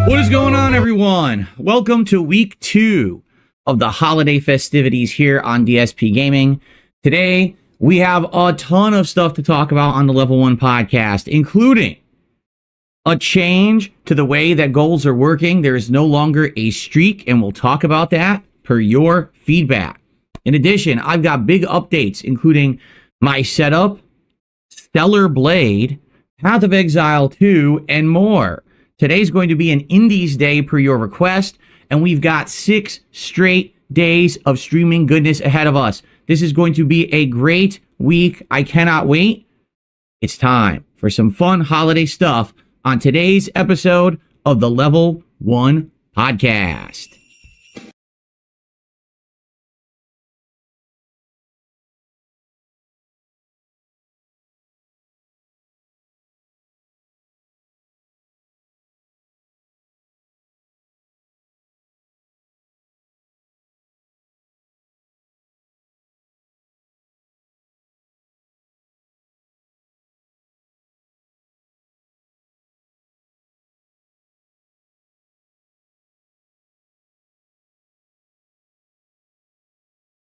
What is going on, everyone? Welcome to week 2 of the holiday festivities here on DSP Gaming. Today, we have a ton of stuff to talk about on the Level 1 podcast, including a change to the way that goals are working. There is no longer a streak, and we'll talk about that per your feedback. In addition, I've got big updates, including my setup, Stellar Blade, Path of Exile 2, and more. Today's going to be an Indies Day per your request, and we've got 6 straight days of streaming goodness ahead of us. This is going to be a great week. I cannot wait. It's time for some fun holiday stuff on today's episode of the Level 1 podcast.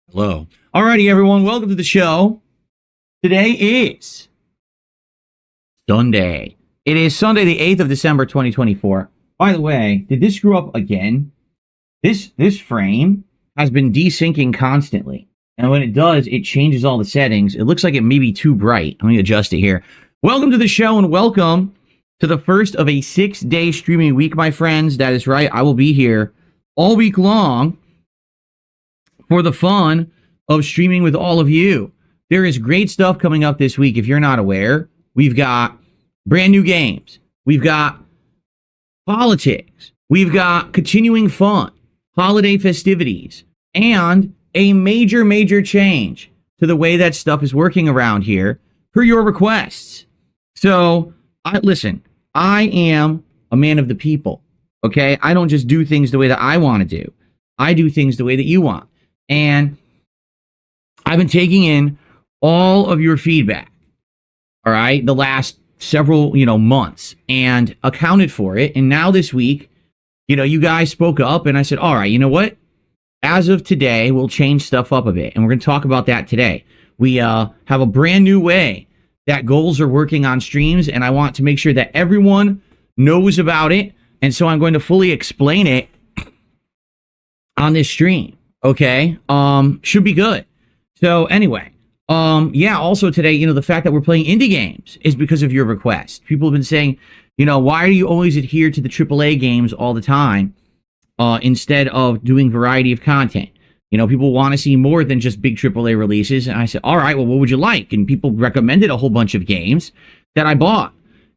Hello. Alrighty, everyone. Welcome to the show. Today is Sunday. It is Sunday, the 8th of December, 2024. By the way, did this screw up again? This frame has been desyncing constantly. And when it does, it changes all the settings. It looks like it may be too bright. Let me adjust it here. Welcome to the show and welcome to the first of a 6-day streaming week, my friends. That is right. I will be here all week long for the fun of streaming with all of you. There is great stuff coming up this week. If you're not aware, we've got brand new games. We've got politics. We've got continuing fun, holiday festivities, and a major change to the way that stuff is working around here per your requests. So, listen, I am a man of the people, okay? I don't just do things the way that I want to do. I do things the way that you want. And I've been taking in all of your feedback, all right, the last several, months and accounted for it. And now this week, you guys spoke up and I said, all right, you know what? As of today, we'll change stuff up a bit. And we're going to talk about that today. We have a brand new way that goals are working on streams. And I want to make sure that everyone knows about it. And so I'm going to fully explain it on this stream. Okay, should be good. So anyway, also today, the fact that we're playing indie games is because of your request. People have been saying, why do you always adhere to the AAA games all the time instead of doing variety of content? People want to see more than just big AAA releases. And I said, all right, well, what would you like? And people recommended a whole bunch of games that I bought.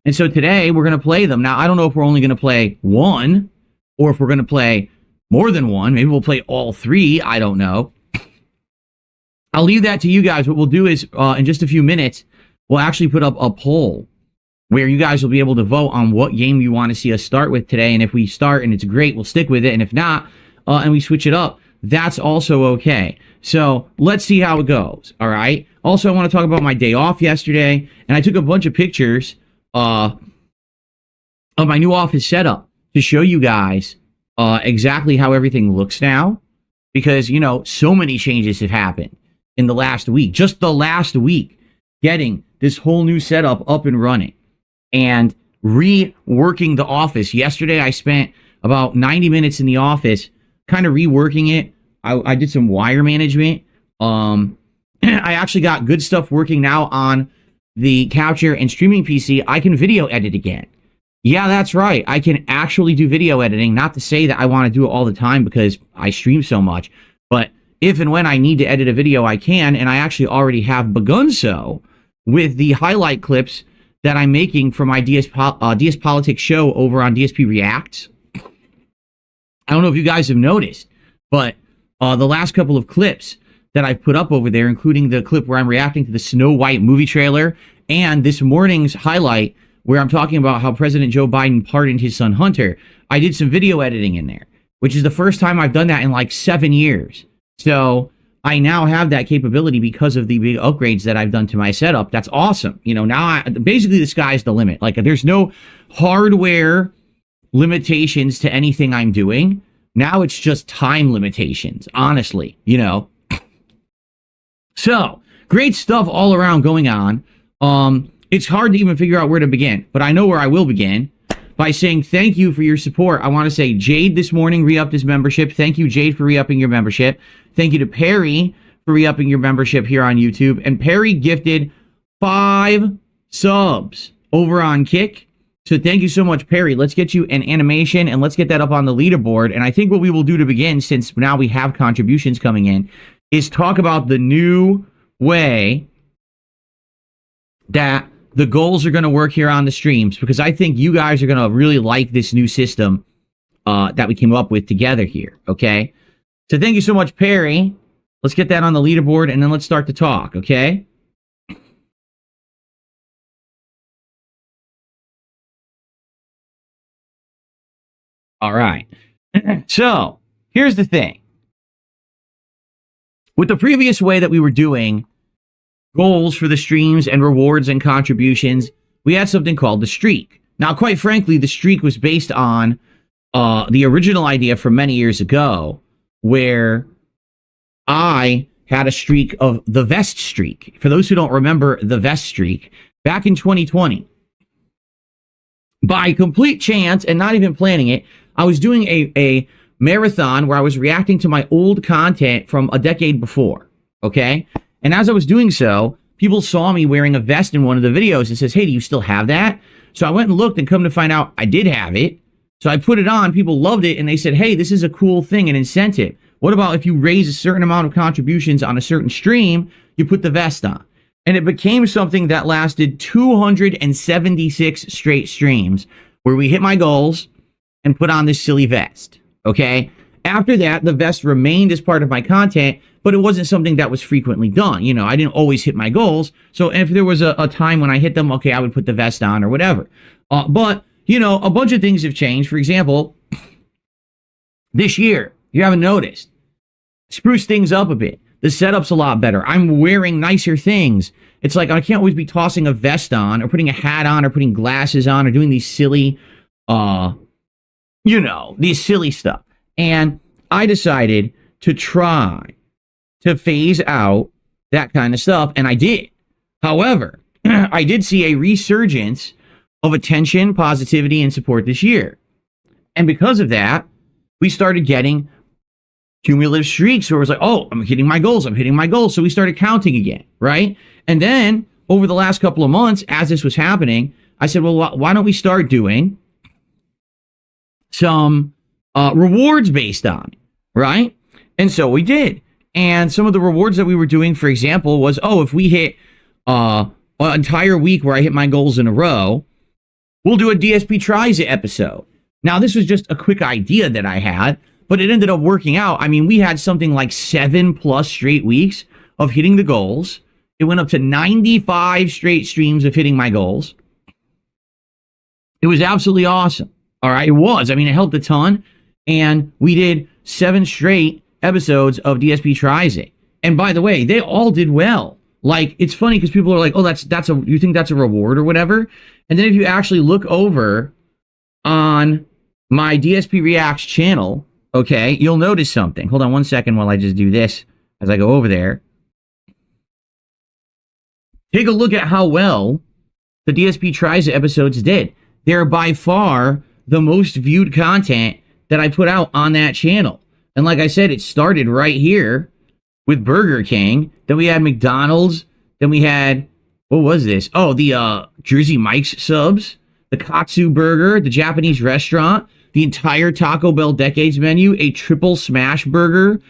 And so today we're going to play them. Now, I don't know if we're only going to play one or if we're going to play more than one. Maybe we'll play all 3. I don't know. I'll leave that to you guys. What we'll do is, in just a few minutes, we'll actually put up a poll where you guys will be able to vote on what game you want to see us start with today. And if we start and it's great, we'll stick with it. And if not, and we switch it up, that's also okay. So let's see how it goes. All right. Also, I want to talk about my day off yesterday. And I took a bunch of pictures of my new office setup to show you guys exactly how everything looks now, because, so many changes have happened in the last week, just the last week, getting this whole new setup up and running and reworking the office. Yesterday, I spent about 90 minutes in the office, kind of reworking it. I did some wire management. I actually got good stuff working now on the capture and streaming PC. I can video edit again. Yeah, that's right. I can actually do video editing. Not to say that I want to do it all the time because I stream so much, but if and when I need to edit a video, I can, and I actually already have begun so with the highlight clips that I'm making for my DS Politics show over on DSP Reacts. I don't know if you guys have noticed, but the last couple of clips that I've put up over there, including the clip where I'm reacting to the Snow White movie trailer and this morning's highlight where I'm talking about how President Joe Biden pardoned his son Hunter, I did some video editing in there, which is the first time I've done that in like 7 years. So I now have that capability because of the big upgrades that I've done to my setup. That's awesome. You know, now basically the sky's the limit. Like, there's no hardware limitations to anything I'm doing. Now it's just time limitations, honestly, you know. So, great stuff all around going on. It's hard to even figure out where to begin, but I know where I will begin by saying thank you for your support. I want to say Jade this morning re-upped his membership. Thank you, Jade, for re-upping your membership. Thank you to Perry for re-upping your membership here on YouTube. And Perry gifted 5 subs over on Kick. So thank you so much, Perry. Let's get you an animation and let's get that up on the leaderboard. And I think what we will do to begin, since now we have contributions coming in, is talk about the new way that the goals are going to work here on the streams, because I think you guys are going to really like this new system that we came up with together here, okay? So thank you so much, Perry. Let's get that on the leaderboard, and then let's start to talk, okay? All right. So here's the thing. With the previous way that we were doing goals for the streams and rewards and contributions, we had something called the streak. Now, quite frankly, the streak was based on the original idea from many years ago, where I had a streak of the vest streak. For those who don't remember the vest streak, back in 2020, by complete chance and not even planning it, I was doing a marathon where I was reacting to my old content from a decade before, okay? And as I was doing so, people saw me wearing a vest in one of the videos and says, hey, do you still have that? So I went and looked, and come to find out I did have it. So I put it on, people loved it, and they said, hey, this is a cool thing, an incentive. What about if you raise a certain amount of contributions on a certain stream, you put the vest on? And it became something that lasted 276 straight streams where we hit my goals and put on this silly vest, okay? After that, the vest remained as part of my content, but it wasn't something that was frequently done. You know, I didn't always hit my goals. So if there was a time when I hit them, okay, I would put the vest on or whatever. But, you know, a bunch of things have changed. For example, this year, you haven't noticed, spruce things up a bit. The setup's a lot better. I'm wearing nicer things. It's like I can't always be tossing a vest on or putting a hat on or putting glasses on or doing these silly, these silly stuff. And I decided to try to phase out that kind of stuff, and I did. However, I did see a resurgence of attention, positivity, and support this year. And because of that, we started getting cumulative streaks where it was like, oh, I'm hitting my goals. So we started counting again, right? And then over the last couple of months, as this was happening, I said, well, why don't we start doing some rewards based on it, right? And so we did. And some of the rewards that we were doing, for example, was, oh, if we hit an entire week where I hit my goals in a row, we'll do a DSP Tries It episode. Now, this was just a quick idea that I had, but it ended up working out. I mean, we had something like 7+ straight weeks of hitting the goals. It went up to 95 straight streams of hitting my goals. It was absolutely awesome. All right, it was. I mean, it helped a ton. And we did 7 straight episodes of DSP Tries It. And by the way, they all did well. Like, it's funny because people are like, oh, you think that's a reward or whatever? And then if you actually look over on my DSP Reacts channel, okay, you'll notice something. Hold on one second while I just do this as I go over there. Take a look at how well the DSP Tries It episodes did. They're by far the most viewed content that I put out on that channel. And like I said, it started right here with Burger King. Then we had McDonald's. Then we had, what was this? Oh, the Jersey Mike's subs, the Katsu Burger, the Japanese restaurant, the entire Taco Bell Decades menu, a triple smash burger,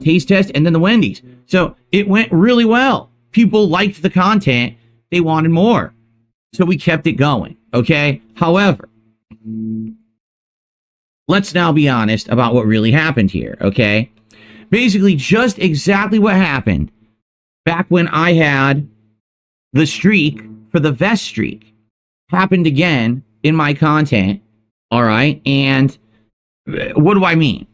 taste test, and then the Wendy's. So it went really well. People liked the content. They wanted more. So we kept it going, okay? However, let's now be honest about what really happened here, okay? Basically, just exactly what happened back when I had the streak for the vest streak happened again in my content, all right? And what do I mean?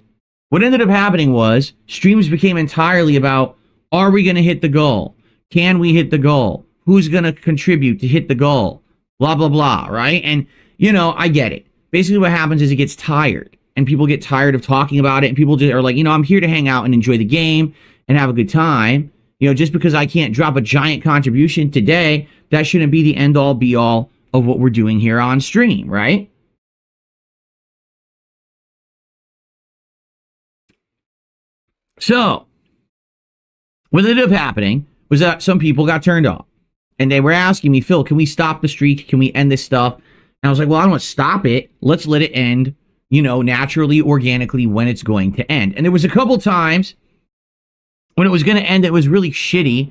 What ended up happening was streams became entirely about, are we going to hit the goal? Can we hit the goal? Who's going to contribute to hit the goal? Blah, blah, blah, right? And, you know, I get it. basically what happens is it gets tired, and people get tired of talking about it, and people just are like, I'm here to hang out and enjoy the game and have a good time. Just because I can't drop a giant contribution today, that shouldn't be the end all be all of what we're doing here on stream, right? So, what ended up happening was that some people got turned off, and they were asking me, Phil, can we stop the streak? Can we end this stuff? And I was like, well, I don't want to stop it. Let's let it end, naturally, organically when it's going to end. And there was a couple times when it was going to end, it was really shitty.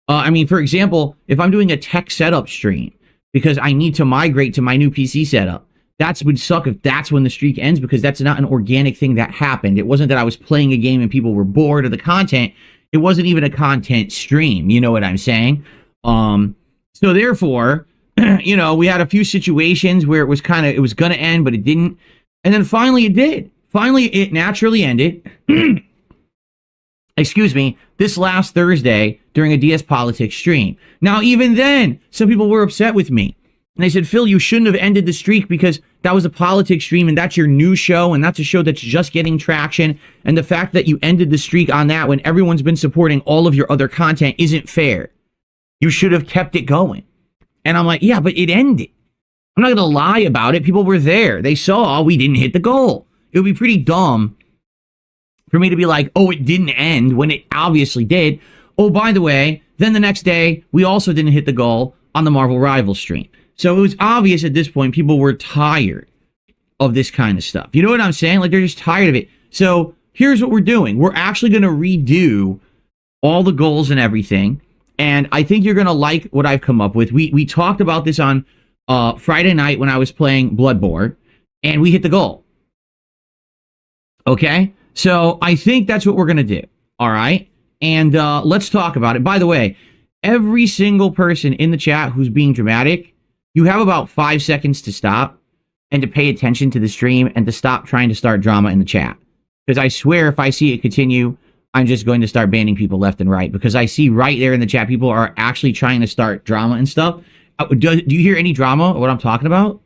For example, if I'm doing a tech setup stream because I need to migrate to my new PC setup, that would suck if that's when the streak ends, because that's not an organic thing that happened. It wasn't that I was playing a game and people were bored of the content. It wasn't even a content stream. You know what I'm saying? So therefore, we had a few situations where it was going to end, but it didn't. And then finally it did. Finally, it naturally ended. Excuse me, this last Thursday during a DS Politics stream. Now, even then, some people were upset with me. And they said, Phil, you shouldn't have ended the streak because that was a politics stream and that's your new show and that's a show that's just getting traction. And the fact that you ended the streak on that when everyone's been supporting all of your other content isn't fair. You should have kept it going. And I'm like, yeah, but it ended. I'm not going to lie about it. People were there. They saw we didn't hit the goal. It would be pretty dumb for me to be like, oh, it didn't end when it obviously did. Oh, by the way, then the next day, we also didn't hit the goal on the Marvel Rivals stream. So it was obvious at this point, people were tired of this kind of stuff. You know what I'm saying? Like, they're just tired of it. So here's what we're doing. We're actually going to redo all the goals and everything. And I think you're going to like what I've come up with. We talked about this on Friday night when I was playing Bloodborne, and we hit the goal. Okay? So I think that's what we're going to do. All right? And let's talk about it. By the way, every single person in the chat who's being dramatic, you have about 5 seconds to stop and to pay attention to the stream and to stop trying to start drama in the chat. Because I swear if I see it continue, I'm just going to start banning people left and right. Because I see right there in the chat, people are actually trying to start drama and stuff. Do you hear any drama or what I'm talking about?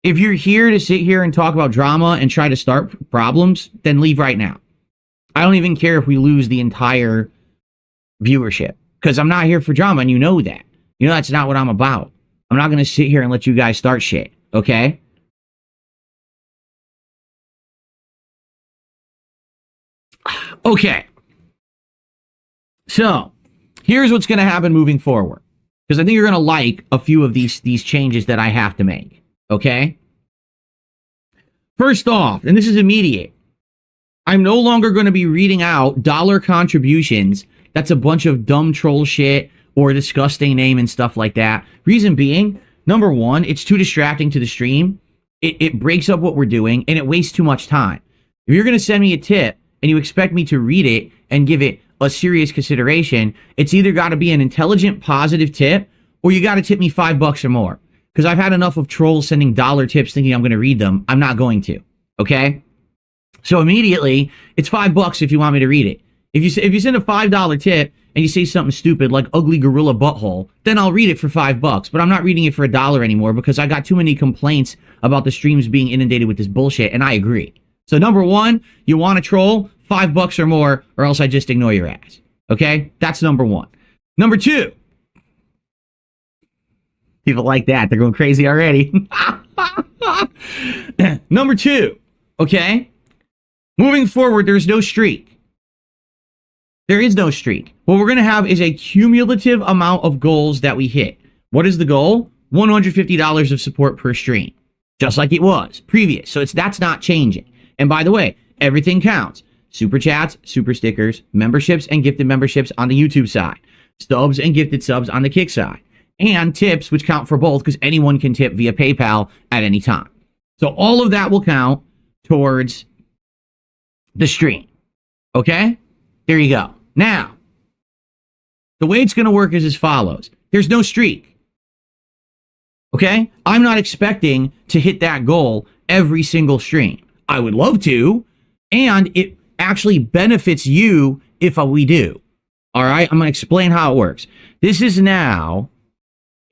If you're here to sit here and talk about drama and try to start problems, then leave right now. I don't even care if we lose the entire viewership. Because I'm not here for drama and you know that. That's not what I'm about. I'm not going to sit here and let you guys start shit, okay? Okay. So, here's what's going to happen moving forward. Because I think you're going to like a few of these changes that I have to make, okay? First off, and this is immediate, I'm no longer going to be reading out dollar contributions. That's a bunch of dumb troll shit or disgusting name and stuff like that. Reason being, number one, it's too distracting to the stream. It breaks up what we're doing, and it wastes too much time. If you're going to send me a tip and you expect me to read it and give it a serious consideration, it's either got to be an intelligent, positive tip, or you got to tip me $5 or more. Because I've had enough of trolls sending dollar tips thinking I'm going to read them. I'm not going to. Okay? So immediately, it's $5 if you want me to read it. If you send a $5 tip and you say something stupid like ugly gorilla butthole, then I'll read it for $5. But I'm not reading it for $1 anymore because I got too many complaints about the streams being inundated with this bullshit, and I agree. So number one, you want to troll, $5 or more, or else I just ignore your ass. Okay? That's number one. Number two. People like that. They're going crazy already. Number two. Okay? Moving forward, there's no streak. There is no streak. What we're going to have is a cumulative amount of goals that we hit. What is the goal? $150 of support per stream. Just like it was previous. So that's not changing. And by the way, everything counts. Super chats, super stickers, memberships and gifted memberships on the YouTube side. Subs and gifted subs on the Kick side. And tips, which count for both because anyone can tip via PayPal at any time. So all of that will count towards the stream. Okay? There you go. Now, the way it's going to work is as follows. There's no streak. Okay? I'm not expecting to hit that goal every single stream. I would love to, and it actually benefits you if we do. All right? I'm going to explain how it works. This is now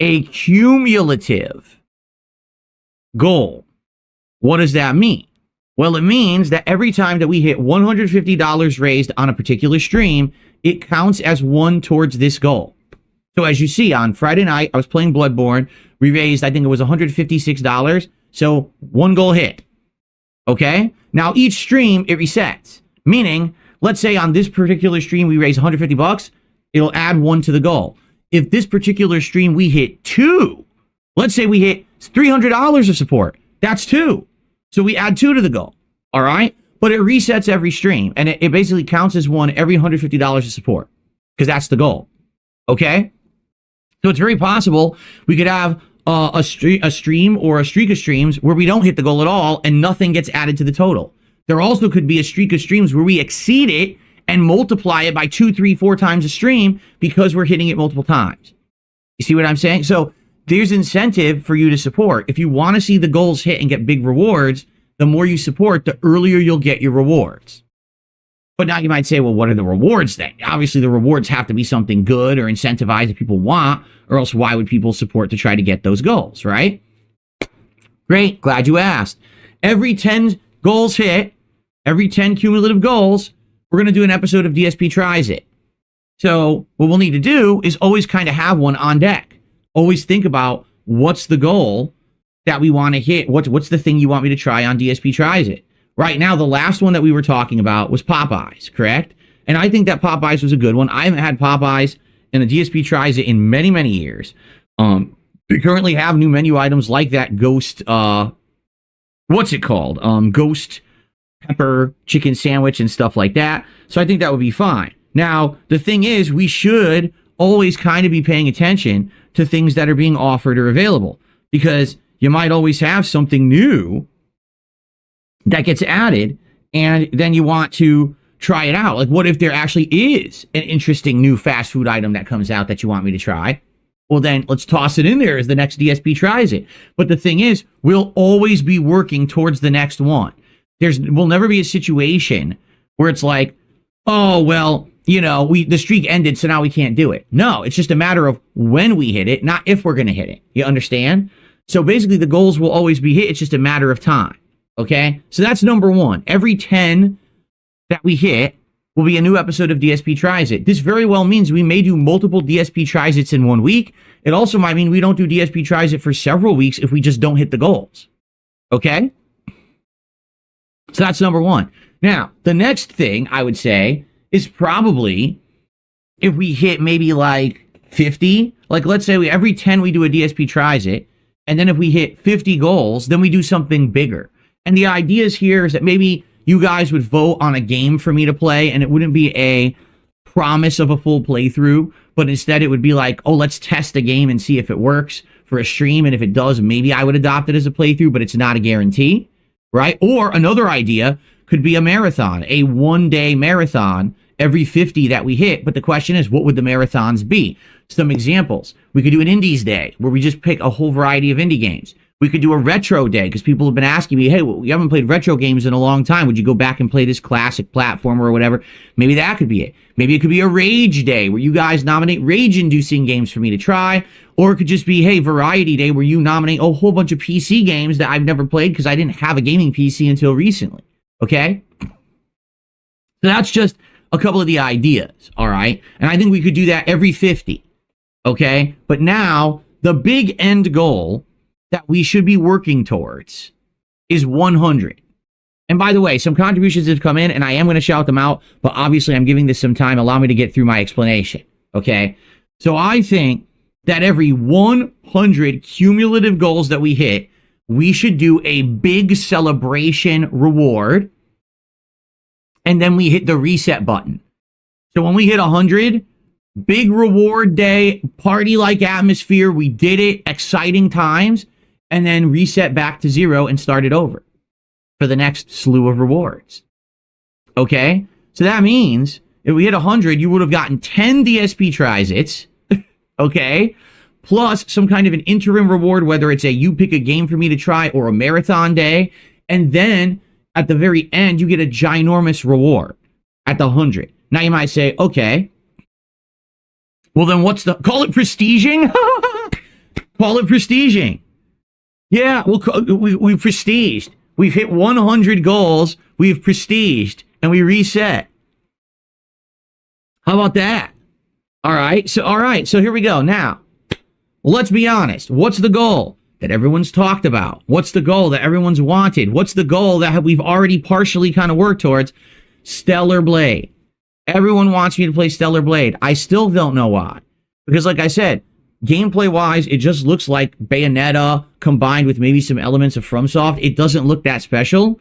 a cumulative goal. What does that mean? Well, it means that every time that we hit $150 raised on a particular stream, it counts as one towards this goal. So as you see, on Friday night, I was playing Bloodborne. We raised, I think it was $156. So one goal hit. Okay? Now each stream, it resets. Meaning, let's say on this particular stream, we raise $150, it'll add one to the goal. If this particular stream we hit 2, let's say we hit $300 of support, that's 2. So we add 2 to the goal. All right? But it resets every stream, and it basically counts as one every $150 of support, because that's the goal. Okay? So it's very possible we could have a stream or a streak of streams where we don't hit the goal at all and nothing gets added to the total. There also could be a streak of streams where we exceed it and multiply it by 2, 3, 4 times a stream because we're hitting it multiple times. You see what I'm saying? So there's incentive for you to support. If you want to see the goals hit and get big rewards, the more you support, the earlier you'll get your rewards. But now you might say, well, what are the rewards then? Obviously, the rewards have to be something good or incentivized that people want, or else why would people support to try to get those goals, right? Great. Glad you asked. Every 10 goals hit, every 10 cumulative goals, we're going to do an episode of DSP Tries It. So what we'll need to do is always kind of have one on deck. Always think about what's the goal that we want to hit. What's the thing you want me to try on DSP Tries It? Right now, the last one that we were talking about was Popeyes, correct? And I think that Popeyes was a good one. I haven't had Popeyes and the DSP Tries It in many, many years. We currently have new menu items like that ghost, what's it called? Ghost pepper chicken sandwich and stuff like that. So I think that would be fine. Now, the thing is, we should always kind of be paying attention to things that are being offered or available, because you might always have something new that gets added, and then you want to try it out. Like, what if there actually is an interesting new fast food item that comes out that you want me to try? Well, then let's toss it in there as the next DSP Tries It. But the thing is, we'll always be working towards the next one. Will never be a situation where it's like, oh, well, you know, the streak ended, so now we can't do it. No, it's just a matter of when we hit it, not if we're going to hit it. You understand? So basically, the goals will always be hit. It's just a matter of time. Okay? So that's number one. Every 10 that we hit will be a new episode of DSP Tries It. This very well means we may do multiple DSP Tries It's in 1 week. It also might mean we don't do DSP Tries It for several weeks if we just don't hit the goals. Okay? So that's number one. Now, the next thing I would say is probably if we hit maybe like 50, like let's say every 10 we do a DSP Tries It, and then if we hit 50 goals, then we do something bigger. And the idea is here is that maybe you guys would vote on a game for me to play, and it wouldn't be a promise of a full playthrough, but instead it would be like, oh, let's test a game and see if it works for a stream, and if it does, maybe I would adopt it as a playthrough, but it's not a guarantee, right? Or another idea could be a marathon, a 1-day marathon every 50 that we hit. But the question is, what would the marathons be? Some examples. We could do an Indies Day where we just pick a whole variety of indie games. We could do a retro day because people have been asking me, hey, well, we haven't played retro games in a long time. Would you go back and play this classic platformer or whatever? Maybe that could be it. Maybe it could be a rage day where you guys nominate rage-inducing games for me to try. Or it could just be, hey, variety day where you nominate a whole bunch of PC games that I've never played because I didn't have a gaming PC until recently. Okay? So that's just a couple of the ideas, all right? And I think we could do that every 50, okay? But now, the big end goal that we should be working towards is 100. And by the way, some contributions have come in, and I am going to shout them out, but obviously I'm giving this some time. Allow me to get through my explanation, okay? So I think that every 100 cumulative goals that we hit, we should do a big celebration reward, and then we hit the reset button. So when we hit 100, big reward day, party-like atmosphere, we did it, exciting times, and then reset back to 0 and start it over for the next slew of rewards. Okay? So that means if we hit 100, you would have gotten 10 DSP Tries It's, okay? Plus some kind of an interim reward, whether it's you pick a game for me to try or a marathon day, and then at the very end, you get a ginormous reward at the 100. Now you might say, okay, well then call it prestiging? Call it prestiging. Yeah, we've prestiged. We've hit 100 goals. We've prestiged, and we reset. How about that? All right. So here we go. Now, let's be honest. What's the goal that everyone's talked about? What's the goal that everyone's wanted? What's the goal that we've already partially kind of worked towards? Stellar Blade. Everyone wants me to play Stellar Blade. I still don't know why. Because like I said, gameplay-wise, it just looks like Bayonetta combined with maybe some elements of FromSoft. It doesn't look that special.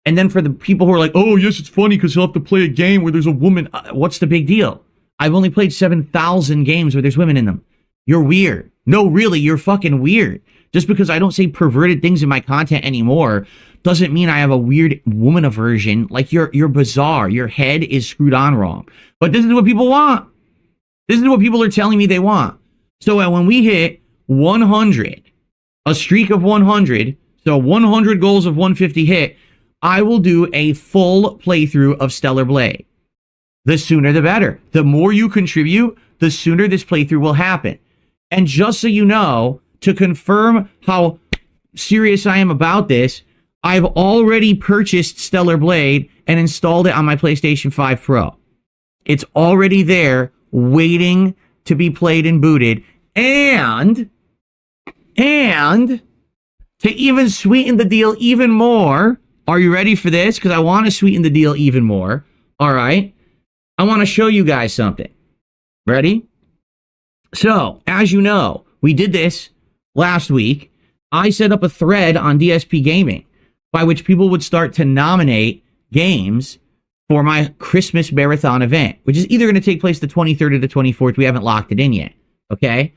And then for the people who are like, oh, yes, it's funny because you'll have to play a game where there's a woman. What's the big deal? I've only played 7,000 games where there's women in them. You're weird. No, really, you're fucking weird. Just because I don't say perverted things in my content anymore doesn't mean I have a weird woman aversion. Like, you're bizarre. Your head is screwed on wrong. But this is what people want. This is what people are telling me they want. So when we hit 100, a streak of 100, so 100 goals of 150 hit, I will do a full playthrough of Stellar Blade. The sooner the better. The more you contribute, the sooner this playthrough will happen. And just so you know, to confirm how serious I am about this, I've already purchased Stellar Blade and installed it on my PlayStation 5 Pro. It's already there, waiting to be played and booted. And to even sweeten the deal even more, are you ready for this? Because I want to sweeten the deal even more. All right. I want to show you guys something. Ready? So, as you know, we did this last week. I set up a thread on DSP Gaming by which people would start to nominate games for my Christmas marathon event, which is either going to take place the 23rd or the 24th. We haven't locked it in yet. Okay?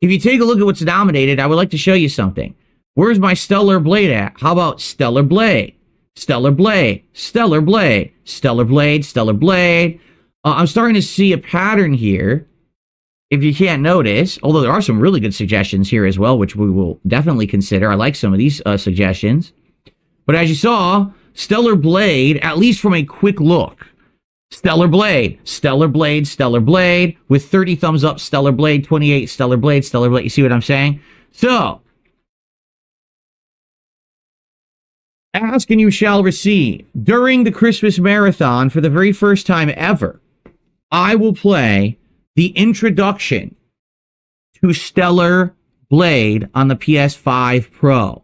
If you take a look at what's nominated, I would like to show you something. Where's my Stellar Blade at? How about Stellar Blade? Stellar Blade, Stellar Blade, Stellar Blade, Stellar Blade. I'm starting to see a pattern here. If you can't notice, although there are some really good suggestions here as well, which we will definitely consider. I like some of these suggestions. But as you saw, Stellar Blade, at least from a quick look, Stellar Blade, Stellar Blade, Stellar Blade, with 30 thumbs up, Stellar Blade, 28, Stellar Blade, Stellar Blade. You see what I'm saying? So, ask and you shall receive. During the Christmas marathon, for the very first time ever, I will play the introduction to Stellar Blade on the PS5 Pro.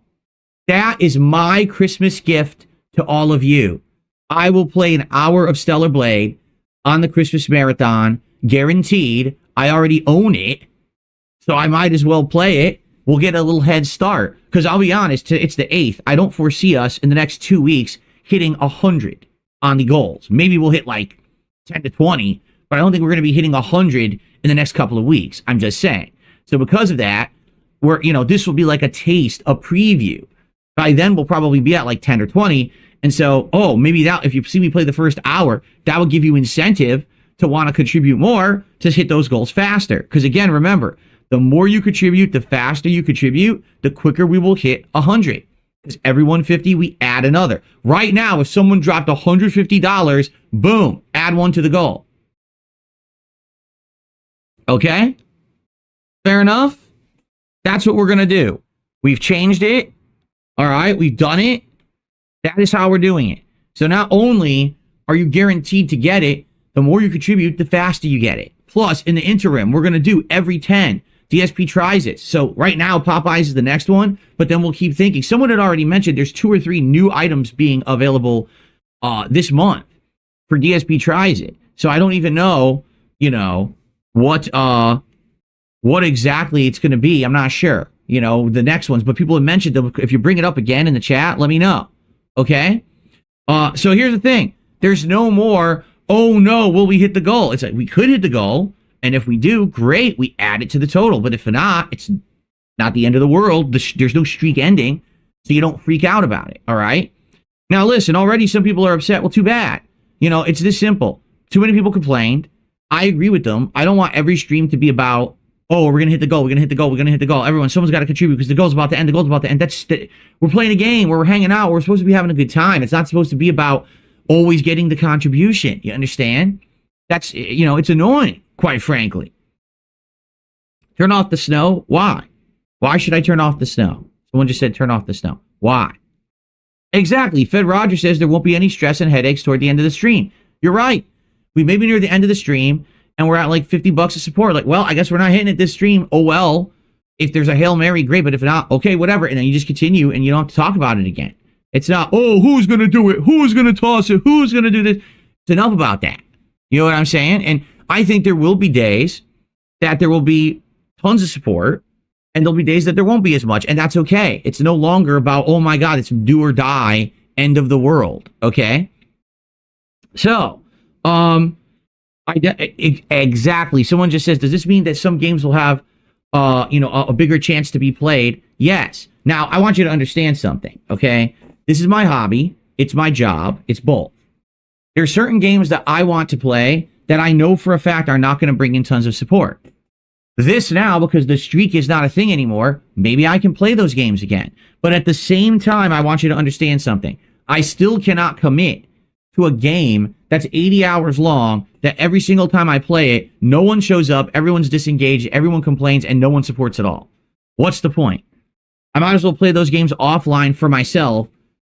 That is my Christmas gift to all of you. I will play an hour of Stellar Blade on the Christmas marathon, guaranteed. I already own it, so I might as well play it. We'll get a little head start, because I'll be honest, it's the 8th. I don't foresee us in the next 2 weeks hitting 100 on the goals. Maybe we'll hit like 10 to 20, but I don't think we're going to be hitting 100 in the next couple of weeks. I'm just saying. So because of that, this will be like a taste, a preview. By then, we'll probably be at like 10 or 20. And so, maybe that, if you see me play the first hour, that will give you incentive to want to contribute more to hit those goals faster. Because again, remember, the more you contribute, the faster you contribute, the quicker we will hit 100. Because every 150, we add another. Right now, if someone dropped $150, boom, add one to the goal. Okay? Fair enough? That's what we're going to do. We've changed it. All right? We've done it. That is how we're doing it. So not only are you guaranteed to get it, the more you contribute, the faster you get it. Plus, in the interim, we're going to do every 10. DSP tries it. So right now, Popeyes is the next one, but then we'll keep thinking. Someone had already mentioned there's 2 or 3 new items being available this month for DSP tries it. So I don't even know, what exactly it's going to be. I'm not sure, the next ones, but people have mentioned them. If you bring it up again in the chat, let me know. Okay. So here's the thing. There's no more, oh no, will we hit the goal? It's like, we could hit the goal. And if we do, great, we add it to the total. But if not, it's not the end of the world. There's no streak ending, so you don't freak out about it, all right? Now, listen, already some people are upset. Well, too bad. It's this simple. Too many people complained. I agree with them. I don't want every stream to be about, oh, we're going to hit the goal, we're going to hit the goal, we're going to hit the goal. Someone's got to contribute because the goal's about to end, the goal's about to end. We're playing a game where we're hanging out. We're supposed to be having a good time. It's not supposed to be about always getting the contribution. You understand? That's, it's annoying. Quite frankly. Turn off the snow? Why? Why should I turn off the snow? Someone just said turn off the snow. Why? Exactly. Fed Roger says there won't be any stress and headaches toward the end of the stream. You're right. We may be near the end of the stream and we're at like $50 of support. Like, well, I guess we're not hitting it this stream. Oh, well, if there's a Hail Mary, great. But if not, okay, whatever. And then you just continue and you don't have to talk about it again. It's not, oh, who's going to do it? Who's going to toss it? Who's going to do this? It's enough about that. You know what I'm saying? And I think there will be days that there will be tons of support and there'll be days that there won't be as much. And that's okay. It's no longer about, oh my God, it's do or die, end of the world. Okay. So, exactly. Someone just says, does this mean that some games will have, a bigger chance to be played? Yes. Now, I want you to understand something. Okay. This is my hobby. It's my job. It's both. There are certain games that I want to play that I know for a fact are not going to bring in tons of support. This now, because the streak is not a thing anymore, maybe I can play those games again. But at the same time, I want you to understand something. I still cannot commit to a game that's 80 hours long, that every single time I play it, no one shows up, everyone's disengaged, everyone complains, and no one supports at all. What's the point? I might as well play those games offline for myself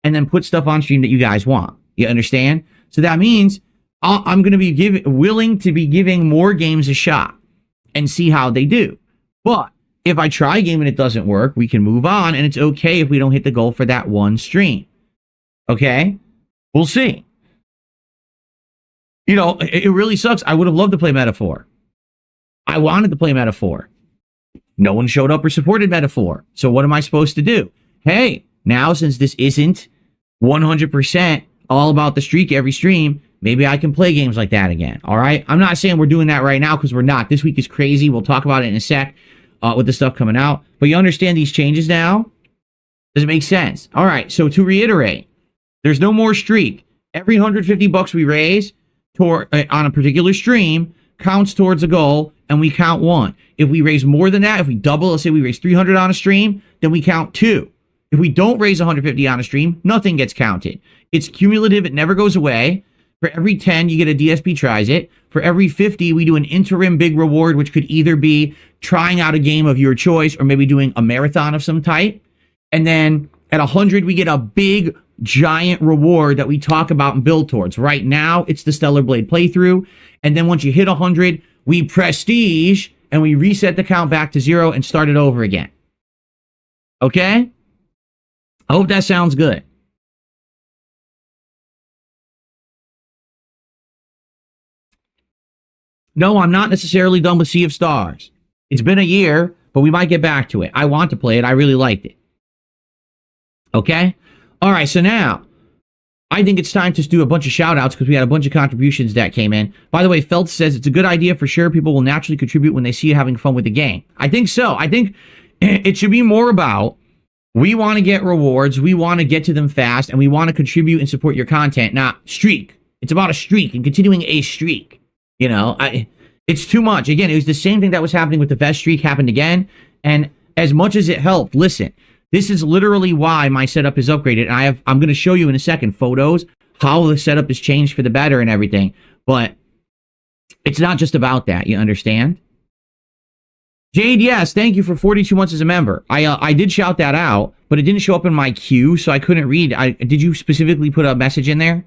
and then put stuff on stream that you guys want. You understand? So that means I'm going to be willing to be giving more games a shot and see how they do. But if I try a game and it doesn't work, we can move on, and it's okay if we don't hit the goal for that one stream. Okay? We'll see. You know, it really sucks. I would have loved to play Metaphor. I wanted to play Metaphor. No one showed up or supported Metaphor. So what am I supposed to do? Hey, now since this isn't 100% all about the streak every stream, maybe I can play games like that again. All right? I'm not saying we're doing that right now because we're not. This week is crazy. We'll talk about it in a sec with the stuff coming out. But you understand these changes now? Does it make sense? All right. So to reiterate, there's no more streak. Every $150 we raise on a particular stream counts towards a goal, and we count 1. If we raise more than that, if we double, let's say we raise 300 on a stream, then we count 2. If we don't raise 150 on a stream, nothing gets counted. It's cumulative. It never goes away. For every 10, you get a DSP tries it. For every 50, we do an interim big reward, which could either be trying out a game of your choice or maybe doing a marathon of some type. And then at 100, we get a big giant reward that we talk about and build towards. Right now, it's the Stellar Blade playthrough. And then once you hit 100, we prestige and we reset the count back to 0 and start it over again. Okay? I hope that sounds good. No, I'm not necessarily done with Sea of Stars. It's been a year, but we might get back to it. I want to play it. I really liked it. Okay? All right, so now, I think it's time to do a bunch of shout-outs because we had a bunch of contributions that came in. By the way, Felt says it's a good idea for sure. People will naturally contribute when they see you having fun with the game. I think so. I think it should be more about, we want to get rewards, we want to get to them fast, and we want to contribute and support your content, not streak. It's about a streak and continuing a streak. You know, it's too much. Again, it was the same thing that was happening with the Vest streak happened again. And as much as it helped, listen, this is literally why my setup is upgraded. And I'm going to show you in a second photos, how the setup has changed for the better and everything. But it's not just about that. You understand? Jade, yes, thank you for 42 months as a member. I did shout that out, but it didn't show up in my queue, so I couldn't read. Did you specifically put a message in there?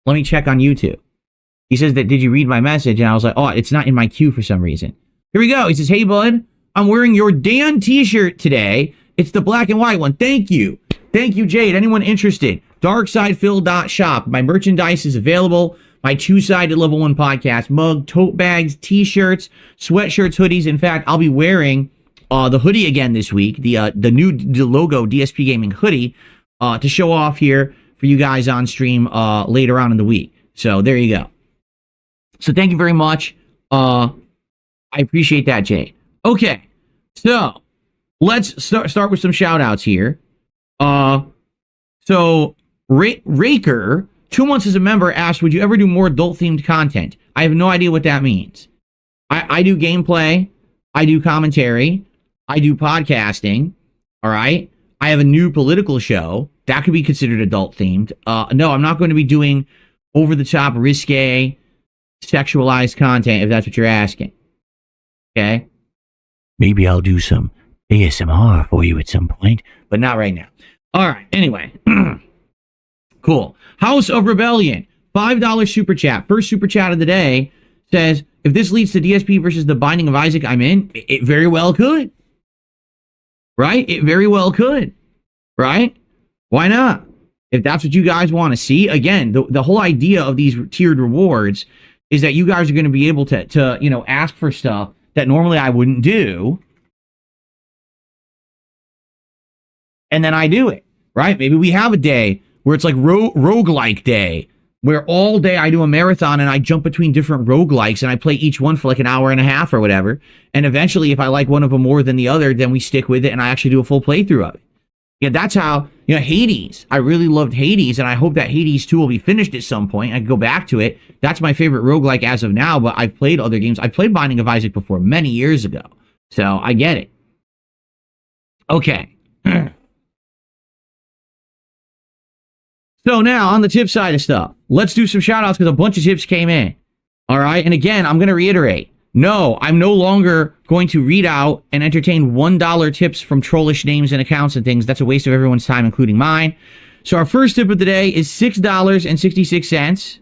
Let me check on YouTube. He says that, did you read my message? And I was like, oh, it's not in my queue for some reason. Here we go. He says, hey, bud, I'm wearing your Dan t-shirt today. It's the black and white one. Thank you. Thank you, Jade. Anyone interested? DarksidePhil.shop. My merchandise is available. My two-sided Level 1 podcast mug, tote bags, t-shirts, sweatshirts, hoodies. In fact, I'll be wearing the hoodie again this week, the logo DSP Gaming hoodie, to show off here for you guys on stream later on in the week. So there you go. So thank you very much. I appreciate that, Jade. Okay, so let's start with some shout-outs here. So Raker, 2 months as a member, asked, would you ever do more adult-themed content? I have no idea what that means. I do gameplay. I do commentary. I do podcasting. All right? I have a new political show. That could be considered adult-themed. No, I'm not going to be doing over-the-top, risque, sexualized content, if that's what you're asking. Okay? Maybe I'll do some ASMR for you at some point, but not right now. All right. Anyway, cool. House of Rebellion, $5 super chat. First super chat of the day says, if this leads to DSP versus the Binding of Isaac, I'm in. It very well could. Right? It very well could. Right? Why not? If that's what you guys want to see. Again, the whole idea of these tiered rewards is that you guys are going to be able to ask for stuff that normally I wouldn't do. And then I do it. Right? Maybe we have a day where it's like roguelike day, where all day I do a marathon and I jump between different roguelikes and I play each one for like an hour and a half or whatever. And eventually, if I like one of them more than the other, then we stick with it and I actually do a full playthrough of it. Yeah, that's how, Hades. I really loved Hades, and I hope that Hades 2 will be finished at some point. I can go back to it. That's my favorite roguelike as of now, but I've played other games. I played Binding of Isaac before many years ago, so I get it. Okay. So now, on the tip side of stuff, let's do some shout-outs because a bunch of tips came in. All right? And again, I'm going to reiterate. No, I'm no longer going to read out and entertain $1 tips from trollish names and accounts and things. That's a waste of everyone's time, including mine. So our first tip of the day is $6.66.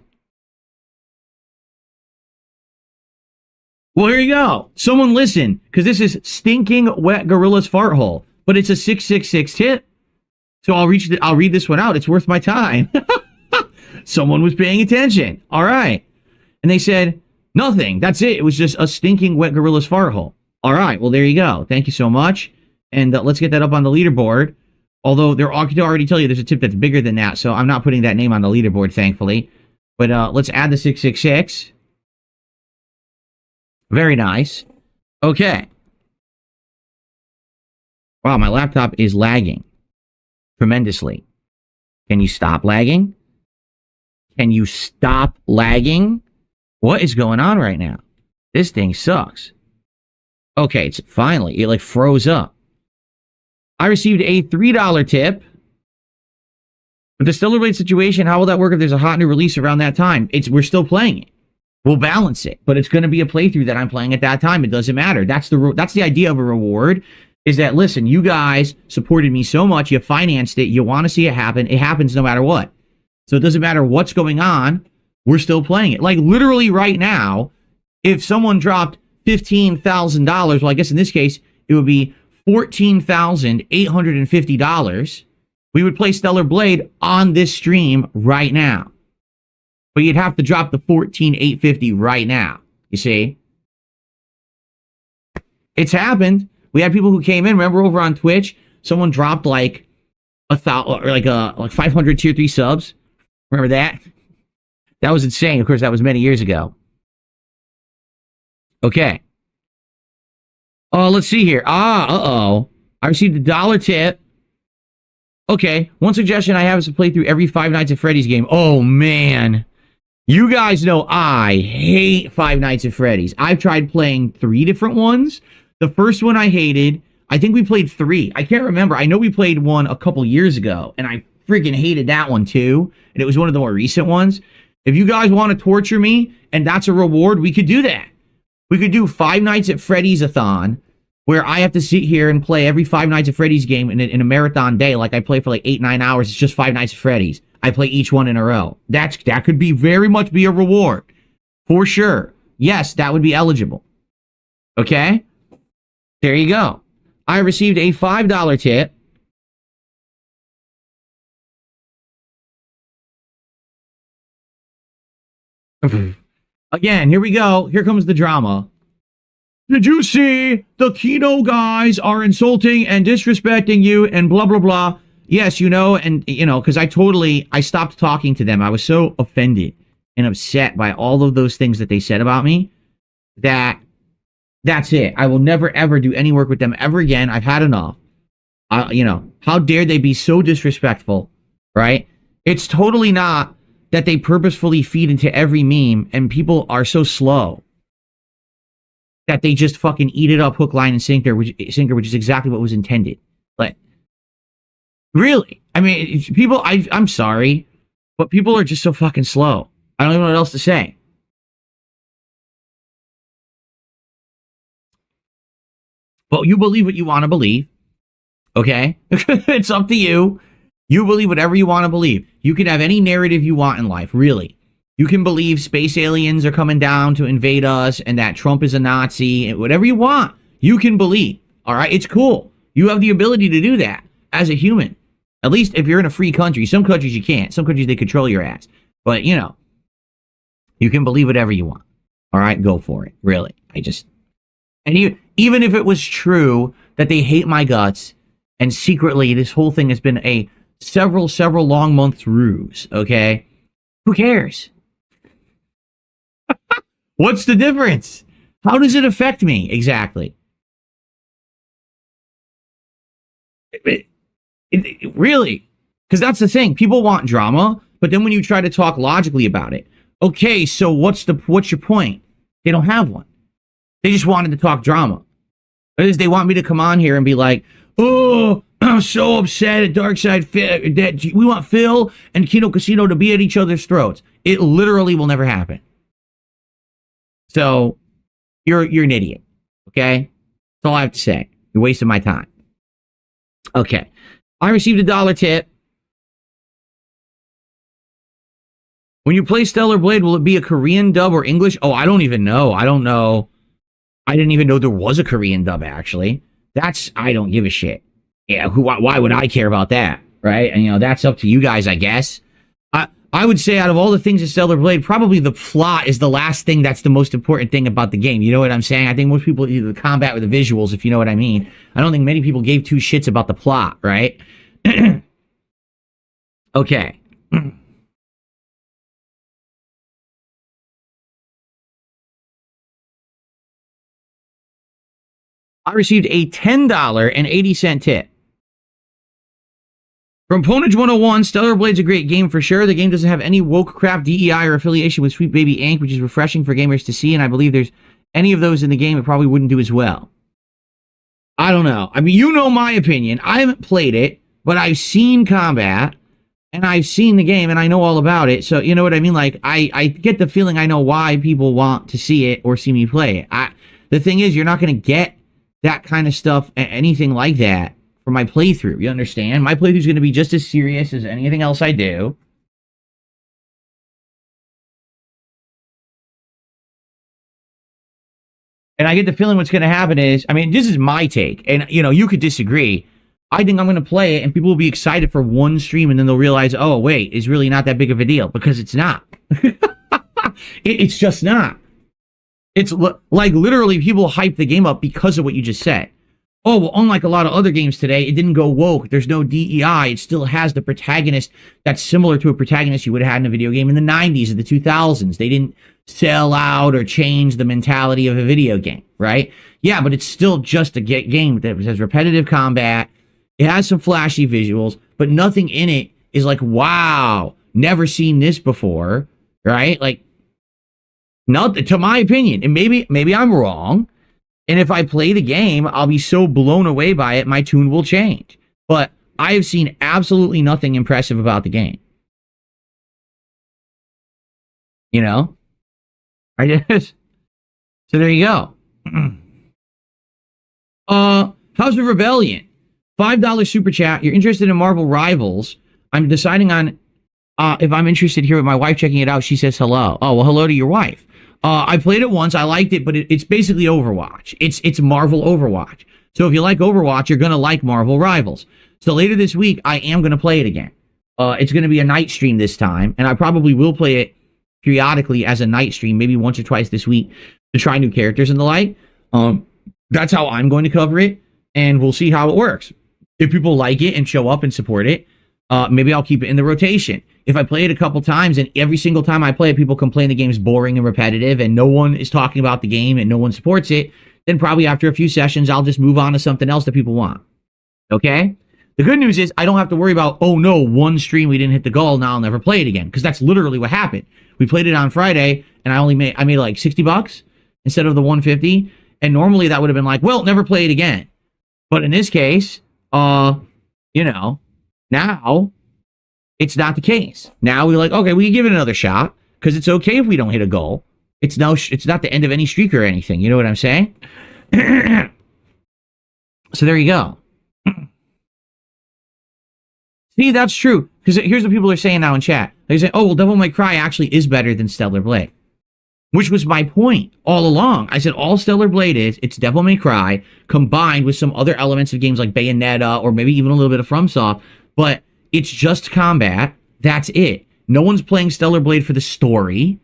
Well, here you go. Someone listen, because this is stinking wet gorilla's fart hole, but it's a 666 tip. So I'll read this one out. It's worth my time. Someone was paying attention. All right. And they said, nothing. That's it. It was just a stinking wet gorilla's fart hole. All right. Well, there you go. Thank you so much. And let's get that up on the leaderboard. Although I can already tell you there's a tip that's bigger than that. So I'm not putting that name on the leaderboard, thankfully. But let's add the 666. Very nice. Okay. Wow, my laptop is lagging tremendously. Can you stop lagging? Can you stop lagging? What is going on right now? This thing sucks. Okay, it's finally, it like froze up. I received a $3 tip. With the Stellar Blade situation, how will that work if there's a hot new release around that time? We're still playing it. We'll balance it, but it's going to be a playthrough that I'm playing at that time. It doesn't matter. That's the idea of a reward. Is that, listen, you guys supported me so much, you financed it, you want to see it happen, it happens no matter what. So it doesn't matter what's going on, we're still playing it. Like, literally right now, if someone dropped $15,000, well, I guess in this case, it would be $14,850, we would play Stellar Blade on this stream right now. But you'd have to drop the $14,850 right now, you see? It's happened. We had people who came in. Remember over on Twitch, someone dropped like 500 tier 3 subs. Remember that? That was insane. Of course, that was many years ago. Okay. Oh, let's see here. I received a $1 tip. Okay. One suggestion I have is to play through every Five Nights at Freddy's game. Oh, man. You guys know I hate Five Nights at Freddy's. I've tried playing 3 different ones. The first one I hated. I think we played 3. I can't remember. I know we played one a couple years ago, and I freaking hated that one too. And it was one of the more recent ones. If you guys want to torture me, and that's a reward, we could do that. We could do Five Nights at Freddy's-a-thon, where I have to sit here and play every Five Nights at Freddy's game in a marathon day. Like I play for like 8-9 hours. It's just Five Nights at Freddy's. I play each one in a row. That could be very much be a reward. For sure. Yes, that would be eligible. Okay? There you go. I received a $5 tip. Again, here we go. Here comes the drama. Did you see the Kino guys are insulting and disrespecting you and blah, blah, blah. Yes, because I stopped talking to them. I was so offended and upset by all of those things that they said about me that's it. I will never, ever do any work with them ever again. I've had enough. How dare they be so disrespectful, right? It's totally not that they purposefully feed into every meme and people are so slow that they just fucking eat it up hook, line, and sinker, which is exactly what was intended. Like, really? I mean, I'm sorry, but people are just so fucking slow. I don't even know what else to say. But you believe what you want to believe. Okay? It's up to you. You believe whatever you want to believe. You can have any narrative you want in life, really. You can believe space aliens are coming down to invade us and that Trump is a Nazi. Whatever you want, you can believe. All right? It's cool. You have the ability to do that as a human. At least if you're in a free country. Some countries you can't. Some countries they control your ass. But, you know, you can believe whatever you want. All right? Go for it. Really. And even if it was true that they hate my guts and secretly this whole thing has been a several long months ruse, okay? Who cares? What's the difference? How does it affect me exactly? Really? Because that's the thing. People want drama, but then when you try to talk logically about it, okay, so what's your point? They don't have one. They just wanted to talk drama. They want me to come on here and be like, oh, I'm so upset at Darkside that we want Phil and Kino Casino to be at each other's throats. It literally will never happen. So you're an idiot. Okay? That's all I have to say. You're wasting my time. Okay. I received $1 tip. When you play Stellar Blade, will it be a Korean dub or English? Oh, I don't even know. I don't know. I didn't even know there was a Korean dub, actually. I don't give a shit. Yeah, why would I care about that, right? And, you know, that's up to you guys, I guess. I would say out of all the things in Stellar Blade, probably the plot is the last thing that's the most important thing about the game. You know what I'm saying? I think most people, either the combat or the visuals, if you know what I mean. I don't think many people gave two shits about the plot, right? Okay. I received a $10.80 tip. From Ponage 101, Stellar Blade's a great game for sure. The game doesn't have any woke crap, DEI, or affiliation with Sweet Baby Inc., which is refreshing for gamers to see, and I believe there's any of those in the game, it probably wouldn't do as well. I don't know. I mean, you know my opinion. I haven't played it, but I've seen combat, and I've seen the game, and I know all about it, so you know what I mean? Like, I get the feeling I know why people want to see it or see me play it. The thing is, you're not going to get that kind of stuff, anything like that, for my playthrough. You understand? My playthrough is going to be just as serious as anything else I do. And I get the feeling what's going to happen is, I mean, this is my take, and, you know, you could disagree. I think I'm going to play it, and people will be excited for one stream, and then they'll realize, oh, wait, it's really not that big of a deal, because it's not. It's just not. It's like literally people hype the game up because of what you just said. Oh, well, unlike a lot of other games today, it didn't go woke. There's no DEI. It still has the protagonist that's similar to a protagonist you would have had in a video game in the 90s or the 2000s. They didn't sell out or change the mentality of a video game, right? Yeah, but it's still just a game that has repetitive combat. It has some flashy visuals, but nothing in it is like, wow, never seen this before, right? Like, not to my opinion, and maybe I'm wrong. And if I play the game, I'll be so blown away by it, my tune will change. But I have seen absolutely nothing impressive about the game. You know? So there you go. House of Rebellion. $5 super chat. You're interested in Marvel Rivals. I'm deciding on if I'm interested here with my wife checking it out. She says hello. Oh, well, hello to your wife. I played it once. I liked it, but it's basically Overwatch. It's Marvel Overwatch. So if you like Overwatch, you're going to like Marvel Rivals. So later this week, I am going to play it again. It's going to be a night stream this time, and I probably will play it periodically as a night stream, maybe once or twice this week to try new characters and the like. That's how I'm going to cover it, and we'll see how it works. If people like it and show up and support it, maybe I'll keep it in the rotation. If I play it a couple times and every single time I play it, people complain the game's boring and repetitive and no one is talking about the game and no one supports it, then probably after a few sessions, I'll just move on to something else that people want. Okay? The good news is I don't have to worry about, oh no, one stream we didn't hit the goal, now I'll never play it again. Because that's literally what happened. We played it on Friday and I made like $60 instead of the 150. And normally that would have been like, well, never play it again. But in this case, you know, now it's not the case. Now we're like, okay, we can give it another shot because it's okay if we don't hit a goal. It's not the end of any streak or anything. You know what I'm saying? So there you go. See, that's true. Because here's what people are saying now in chat. They say, oh, well, Devil May Cry actually is better than Stellar Blade. Which was my point all along. I said all Stellar Blade is, it's Devil May Cry combined with some other elements of games like Bayonetta or maybe even a little bit of FromSoft, but it's just combat. That's it. No one's playing Stellar Blade for the story,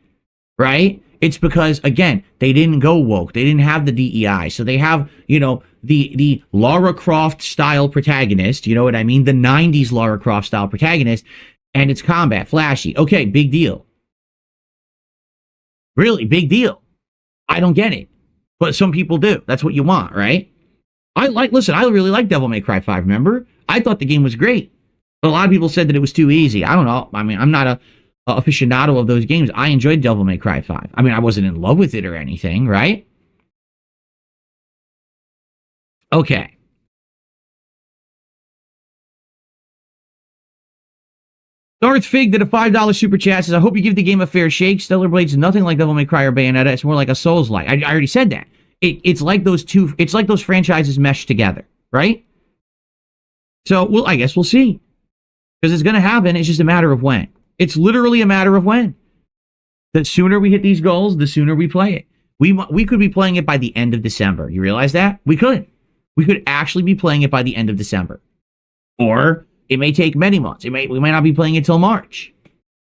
right? It's because, again, they didn't go woke. They didn't have the DEI. So they have, you know, the Lara Croft style protagonist, you know what I mean? The 90s Lara Croft style protagonist, and it's combat, flashy. Okay, big deal. Really, big deal. I don't get it. But some people do. That's what you want, right? Listen, I really like Devil May Cry 5, remember? I thought the game was great. But a lot of people said that it was too easy. I don't know. I mean, I'm not a aficionado of those games. I enjoyed Devil May Cry 5. I mean, I wasn't in love with it or anything, right? Okay. Darth Fig did a $5 super chat, says, I hope you give the game a fair shake. Stellar Blade's nothing like Devil May Cry or Bayonetta. It's more like a Souls-like. I already said that. It's like those franchises meshed together, right? So, well, I guess we'll see. Because it's going to happen. It's just a matter of when. It's literally a matter of when. The sooner we hit these goals, the sooner we play it. We could be playing it by the end of December. You realize that? We could. We could actually be playing it by the end of December. Or it may take many months. We might not be playing it till March.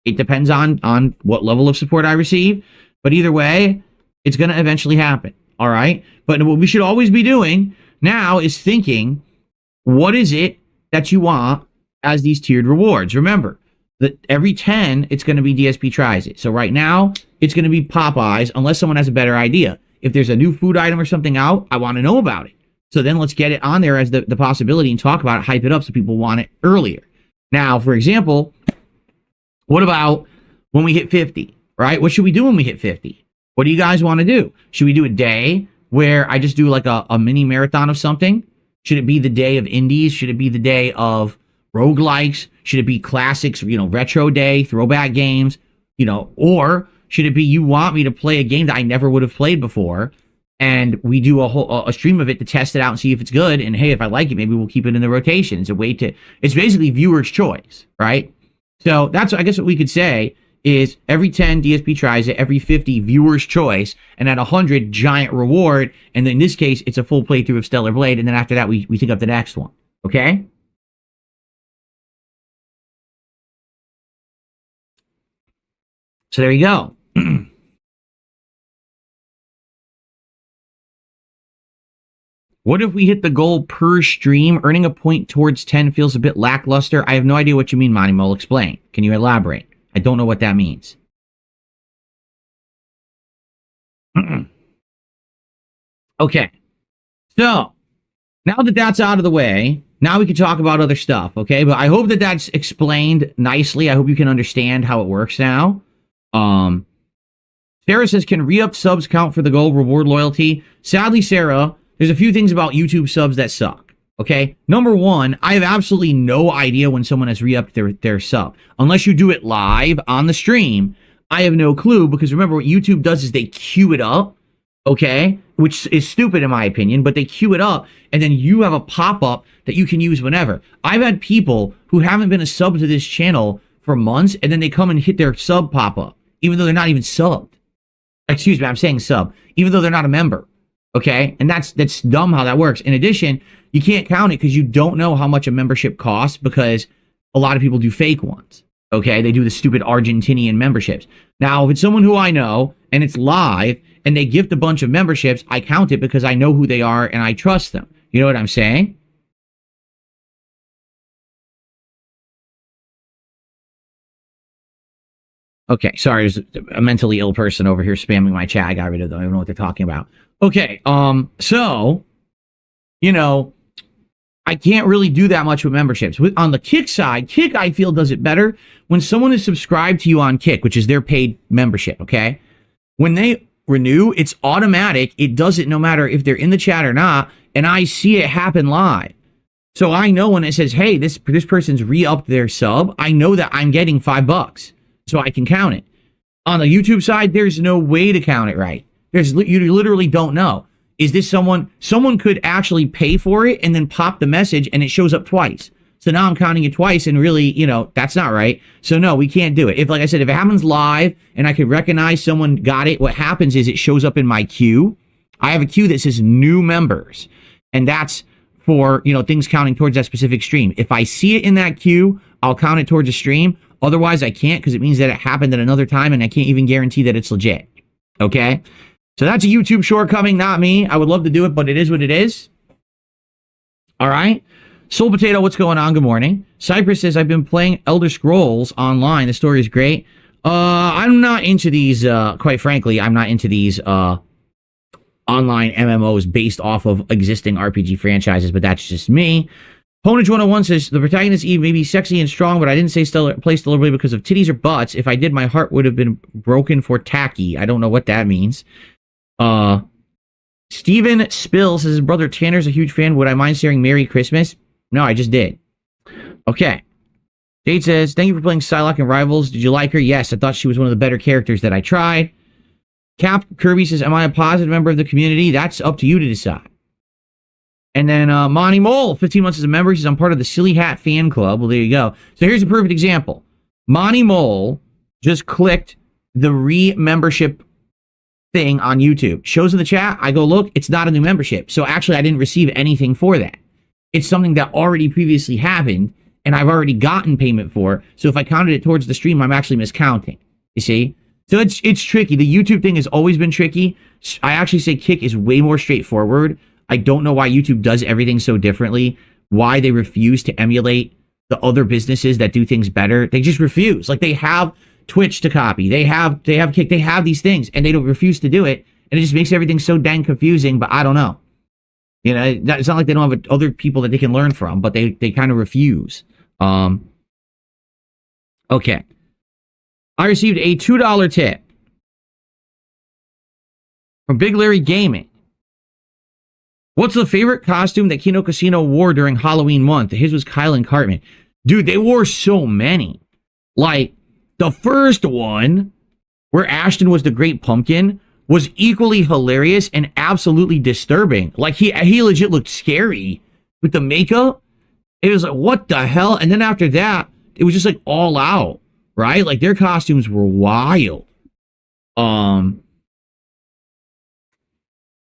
It depends on what level of support I receive. But either way, it's going to eventually happen. All right? But what we should always be doing now is thinking, what is it that you want as these tiered rewards? Remember, that every 10, it's going to be DSP tries it. So right now, it's going to be Popeyes, unless someone has a better idea. If there's a new food item or something out, I want to know about it. So then let's get it on there as the possibility and talk about it, hype it up so people want it earlier. Now, for example, what about when we hit 50, right? What should we do when we hit 50? What do you guys want to do? Should we do a day where I just do like a mini marathon of something? Should it be the day of indies? Should it be the day of roguelikes? Should it be classics, retro day, throwback games, or should it be you want me to play a game that I never would have played before? And we do a stream of it to test it out and see if it's good. And hey, if I like it, maybe we'll keep it in the rotation. It's basically viewer's choice, right? So that's, I guess what we could say is every 10 DSP tries it, every 50 viewer's choice, and at 100 giant reward. And in this case, it's a full playthrough of Stellar Blade. And then after that, we think up the next one. Okay? So there you go. What if we hit the goal per stream? Earning a point towards 10 feels a bit lackluster. I have no idea what you mean, Monty Mole. Explain. Can you elaborate? I don't know what that means. Okay. So, now that that's out of the way, now we can talk about other stuff, okay? But I hope that that's explained nicely. I hope you can understand how it works now. Sarah says, can re-up subs count for the goal reward loyalty? Sadly, Sarah, there's a few things about YouTube subs that suck, okay? Number one, I have absolutely no idea when someone has re-upped their sub. Unless you do it live on the stream, I have no clue, because remember what YouTube does is they queue it up, okay? Which is stupid in my opinion, but they queue it up, and then you have a pop-up that you can use whenever. I've had people who haven't been a sub to this channel for months, and then they come and hit their sub pop-up, even though they're not even subbed. Excuse me, I'm saying sub, even though they're not a member. Okay, and that's dumb how that works. In addition, you can't count it because you don't know how much a membership costs, because a lot of people do fake ones. Okay, they do the stupid Argentinian memberships. Now, if it's someone who I know and it's live and they gift a bunch of memberships, I count it because I know who they are and I trust them. You know what I'm saying? Okay, sorry, there's a mentally ill person over here spamming my chat. I got rid of them. I don't know what they're talking about. Okay, so, I can't really do that much with memberships. On the Kick side, Kick, I feel, does it better when someone is subscribed to you on Kick, which is their paid membership, okay? When they renew, it's automatic. It does it no matter if they're in the chat or not, and I see it happen live. So I know when it says, hey, this person's re-upped their sub, I know that I'm getting $5, so I can count it. On the YouTube side, there's no way to count it right. You literally don't know. Is this someone could actually pay for it and then pop the message and it shows up twice. So now I'm counting it twice and really, that's not right. So no, we can't do it. If, like I said, if it happens live and I could recognize someone got it, what happens is it shows up in my queue. I have a queue that says new members, and that's for, things counting towards that specific stream. If I see it in that queue, I'll count it towards a stream. Otherwise, I can't, because it means that it happened at another time, and I can't even guarantee that it's legit. Okay? So that's a YouTube shortcoming, not me. I would love to do it, but it is what it is. All right? Soul Potato, what's going on? Good morning. Cypress says, I've been playing Elder Scrolls online. The story is great. I'm not into these, quite frankly, I'm not into these online MMOs based off of existing RPG franchises, but that's just me. Ponage 101 says, the protagonist Eve may be sexy and strong, but I didn't say play Stellar Blade because of titties or butts. If I did, my heart would have been broken for tacky. I don't know what that means. Steven Spill says, his brother Tanner's a huge fan. Would I mind sharing Merry Christmas? No, I just did. Okay. Jade says, thank you for playing Psylocke and Rivals. Did you like her? Yes, I thought she was one of the better characters that I tried. Cap Kirby says, am I a positive member of the community? That's up to you to decide. And then Monty Mole, 15 months as a member, he says, I'm part of the Silly Hat fan club. Well, there you go. So here's a perfect example. Monty Mole just clicked the re-membership thing on YouTube. Shows in the chat. I go, look, it's not a new membership. So actually, I didn't receive anything for that. It's something that already previously happened, and I've already gotten payment for. So if I counted it towards the stream, I'm actually miscounting. You see? So it's tricky. The YouTube thing has always been tricky. I actually say Kick is way more straightforward. I don't know why YouTube does everything so differently, why they refuse to emulate the other businesses that do things better. They just refuse. Like, they have Twitch to copy. They have Kick. They have these things, and they don't refuse to do it. And it just makes everything so dang confusing, but I don't know. It's not like they don't have other people that they can learn from, but they kind of refuse. Okay. I received a $2 tip from Big Larry Gaming. What's the favorite costume that Kino Casino wore during Halloween month? His was Kyle and Cartman. Dude, they wore so many. Like, the first one, where Ashton was the Great Pumpkin, was equally hilarious and absolutely disturbing. Like, he legit looked scary with the makeup. It was like, what the hell? And then after that, it was just like all out, right? Like, their costumes were wild.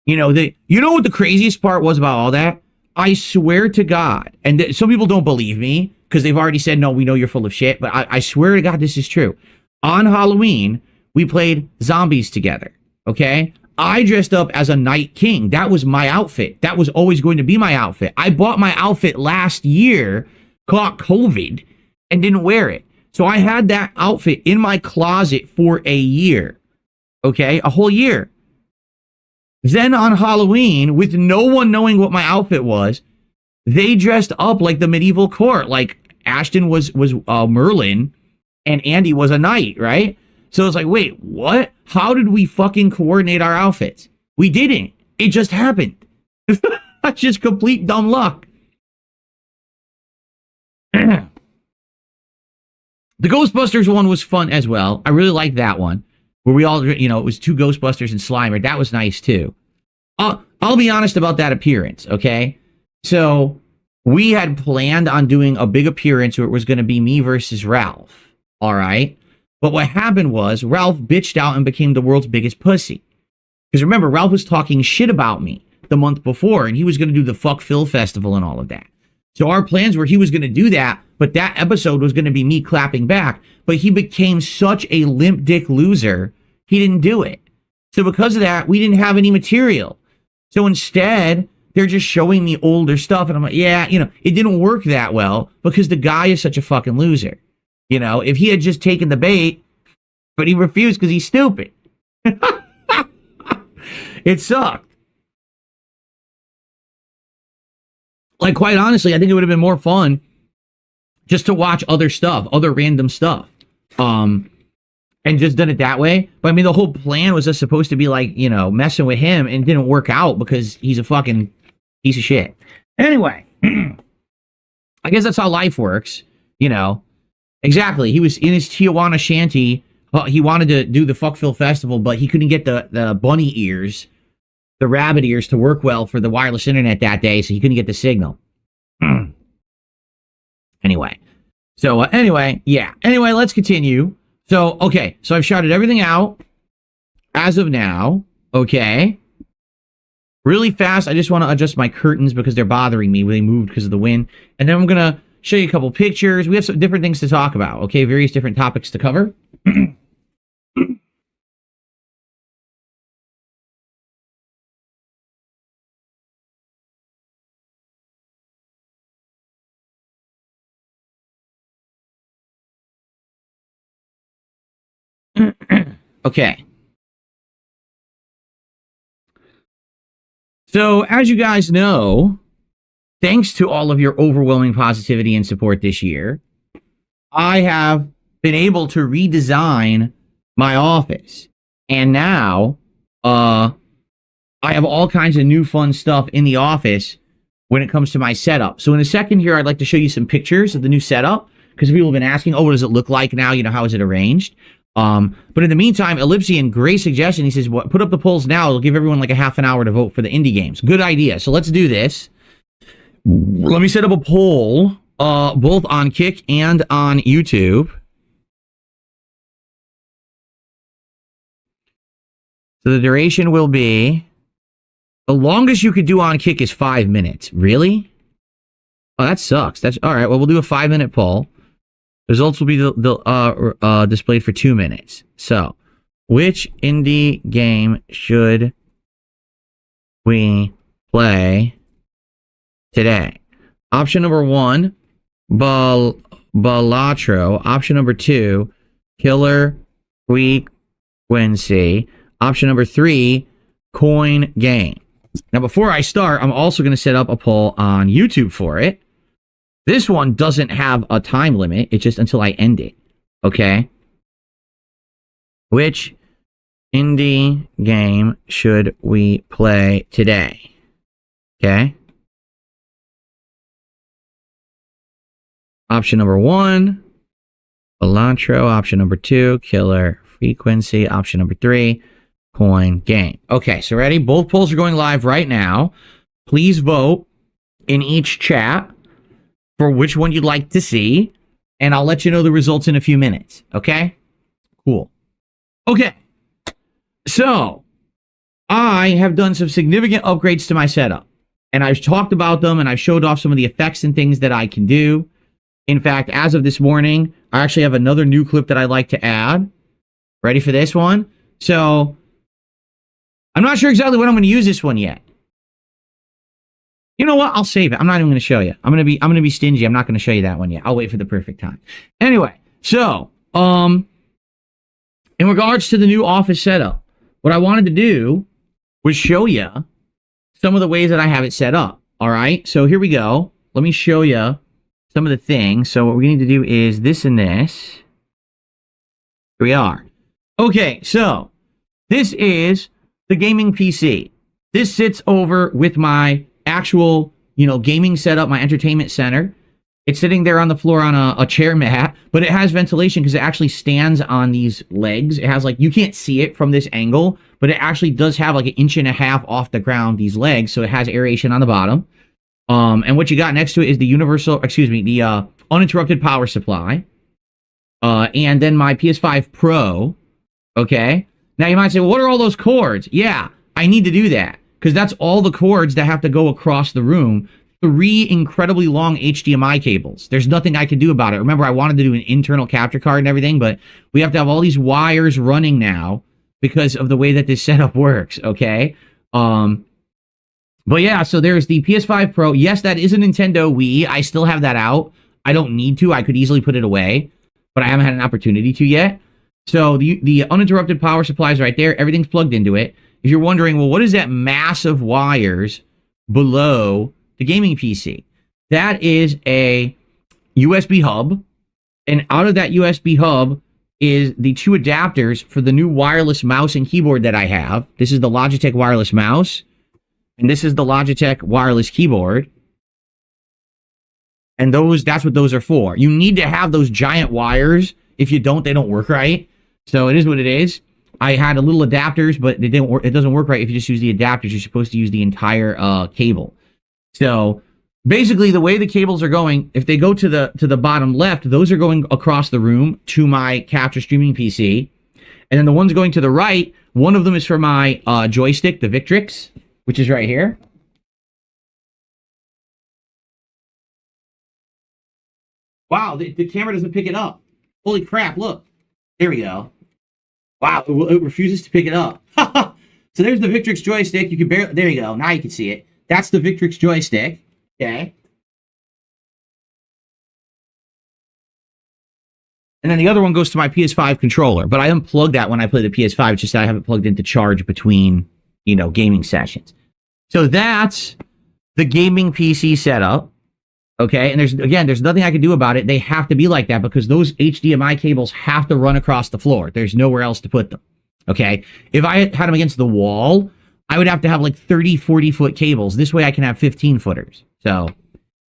You know what the craziest part was about all that? I swear to God, and some people don't believe me because they've already said, no, we know you're full of shit, but I swear to God, this is true. On Halloween, we played zombies together, okay? I dressed up as a Night King. That was my outfit. That was always going to be my outfit. I bought my outfit last year, caught COVID, and didn't wear it. So I had that outfit in my closet for a year, okay? A whole year. Then on Halloween, with no one knowing what my outfit was, they dressed up like the medieval court. Like, Ashton was Merlin, and Andy was a knight, right? So it's like, wait, what? How did we fucking coordinate our outfits? We didn't. It just happened. That's just complete dumb luck. The Ghostbusters one was fun as well. I really liked that one. Where we all, it was two Ghostbusters and Slimer. That was nice, too. I'll be honest about that appearance, okay? So, we had planned on doing a big appearance where it was going to be me versus Ralph, all right? But what happened was, Ralph bitched out and became the world's biggest pussy. Because remember, Ralph was talking shit about me the month before, and he was going to do the Fuck Phil Festival and all of that. So our plans were he was going to do that, but that episode was going to be me clapping back. But he became such a limp dick loser, he didn't do it. So because of that, we didn't have any material. So instead, they're just showing me older stuff. And I'm like, yeah, it didn't work that well because the guy is such a fucking loser. If he had just taken the bait, but he refused because he's stupid. It sucked. Like, quite honestly, I think it would have been more fun just to watch other stuff, other random stuff. And just done it that way. But I mean, the whole plan was just supposed to be like, messing with him, and it didn't work out because he's a fucking piece of shit. Anyway, I guess that's how life works, Exactly. He was in his Tijuana shanty. He wanted to do the Fuck Phil Festival, but he couldn't get the bunny ears the rabbit ears to work well for the wireless internet that day, so he couldn't get the signal. Anyway. So, yeah. Anyway, let's continue. So, okay. So, I've shouted everything out as of now. Okay. Really fast, I just want to adjust my curtains because they're bothering me. They moved because of the wind. And then I'm going to show you a couple pictures. We have some different things to talk about. Okay. Various different topics to cover. Okay. So, as you guys know, thanks to all of your overwhelming positivity and support this year, I have been able to redesign my office. And now, I have all kinds of new fun stuff in the office when it comes to my setup. So in a second here, I'd like to show you some pictures of the new setup because people have been asking, oh, what does it look like now? You know, how is it arranged? But in the meantime, Ellipsian, great suggestion. He says, put up the polls now. It'll give everyone like a half an hour to vote for the indie games. Good idea. So let's do this. Let me set up a poll, both on Kick and on YouTube. So the duration will be, the longest you could do on Kick is 5 minutes. Really? Oh, that sucks. That's all right. Well, we'll do a 5-minute poll. Results will be displayed for 2 minutes. So, which indie game should we play today? Option number 1, Balatro. Option number 2, Killer Frequency. Option number 3, Coin Game. Now, before I start, I'm also going to set up a poll on YouTube for it. This one doesn't have a time limit. It's just until I end it. Okay? Which indie game should we play today? Okay? Option number 1, Balatro. Option number 2, Killer Frequency. Option number 3, Coin Game. Okay, so ready? Both polls are going live right now. Please vote in each chat for which one you'd like to see, and I'll let you know the results in a few minutes. Okay? Cool. Okay. So, I have done some significant upgrades to my setup, and I've talked about them, and I've showed off some of the effects and things that I can do. In fact, as of this morning, I actually have another new clip that I'd like to add. Ready for this one? So, I'm not sure exactly when I'm going to use this one yet. You know what? I'll save it. I'm not even going to show you. I'm going to be stingy. I'm not going to show you that one yet. I'll wait for the perfect time. Anyway, so, in regards to the new office setup, what I wanted to do was show you some of the ways that I have it set up. All right? So here we go. Let me show you some of the things. So what we need to do is this and this. Here we are. Okay, so this is the gaming PC. This sits over with my actual, gaming setup, my entertainment center. It's sitting there on the floor on a chair mat, but it has ventilation because it actually stands on these legs. It has you can't see it from this angle, but it actually does have like 1.5 inches off the ground, these legs. So it has aeration on the bottom. And what you got next to it is the uninterrupted power supply. And then my PS5 Pro. Okay. Now you might say, well, what are all those cords? Yeah, I need to do that because that's all the cords that have to go across the room. 3 incredibly long HDMI cables. There's nothing I can do about it. Remember, I wanted to do an internal capture card and everything, but we have to have all these wires running now because of the way that this setup works, okay? But yeah, so there's the PS5 Pro. Yes, that is a Nintendo Wii. I still have that out. I don't need to. I could easily put it away, but I haven't had an opportunity to yet. So the uninterrupted power supply is right there. Everything's plugged into it. If you're wondering, well, what is that mass of wires below the gaming PC? That is a USB hub. And out of that USB hub is the 2 adapters for the new wireless mouse and keyboard that I have. This is the Logitech wireless mouse. And this is the Logitech wireless keyboard. And that's what those are for. You need to have those giant wires. If you don't, they don't work right. So it is what it is. I had a little adapters, but it didn't work. It doesn't work right if you just use the adapters. You're supposed to use the entire cable. So basically, the way the cables are going, if they go to the bottom left, those are going across the room to my capture streaming PC, and then the ones going to the right, one of them is for my joystick, the Victrix, which is right here. Wow, the camera doesn't pick it up. Holy crap, look. There we go. Wow, it refuses to pick it up. So there's the Victrix joystick. You can barely, there you go. Now you can see it. That's the Victrix joystick. Okay. And then the other one goes to my PS5 controller. But I unplugged that when I play the PS5. It's just that I have it plugged into charge between, gaming sessions. So that's the gaming PC setup. Okay, and there's nothing I can do about it. They have to be like that because those HDMI cables have to run across the floor. There's nowhere else to put them. Okay, if I had them against the wall, I would have to have like 30, 40-foot cables. This way I can have 15-footers. So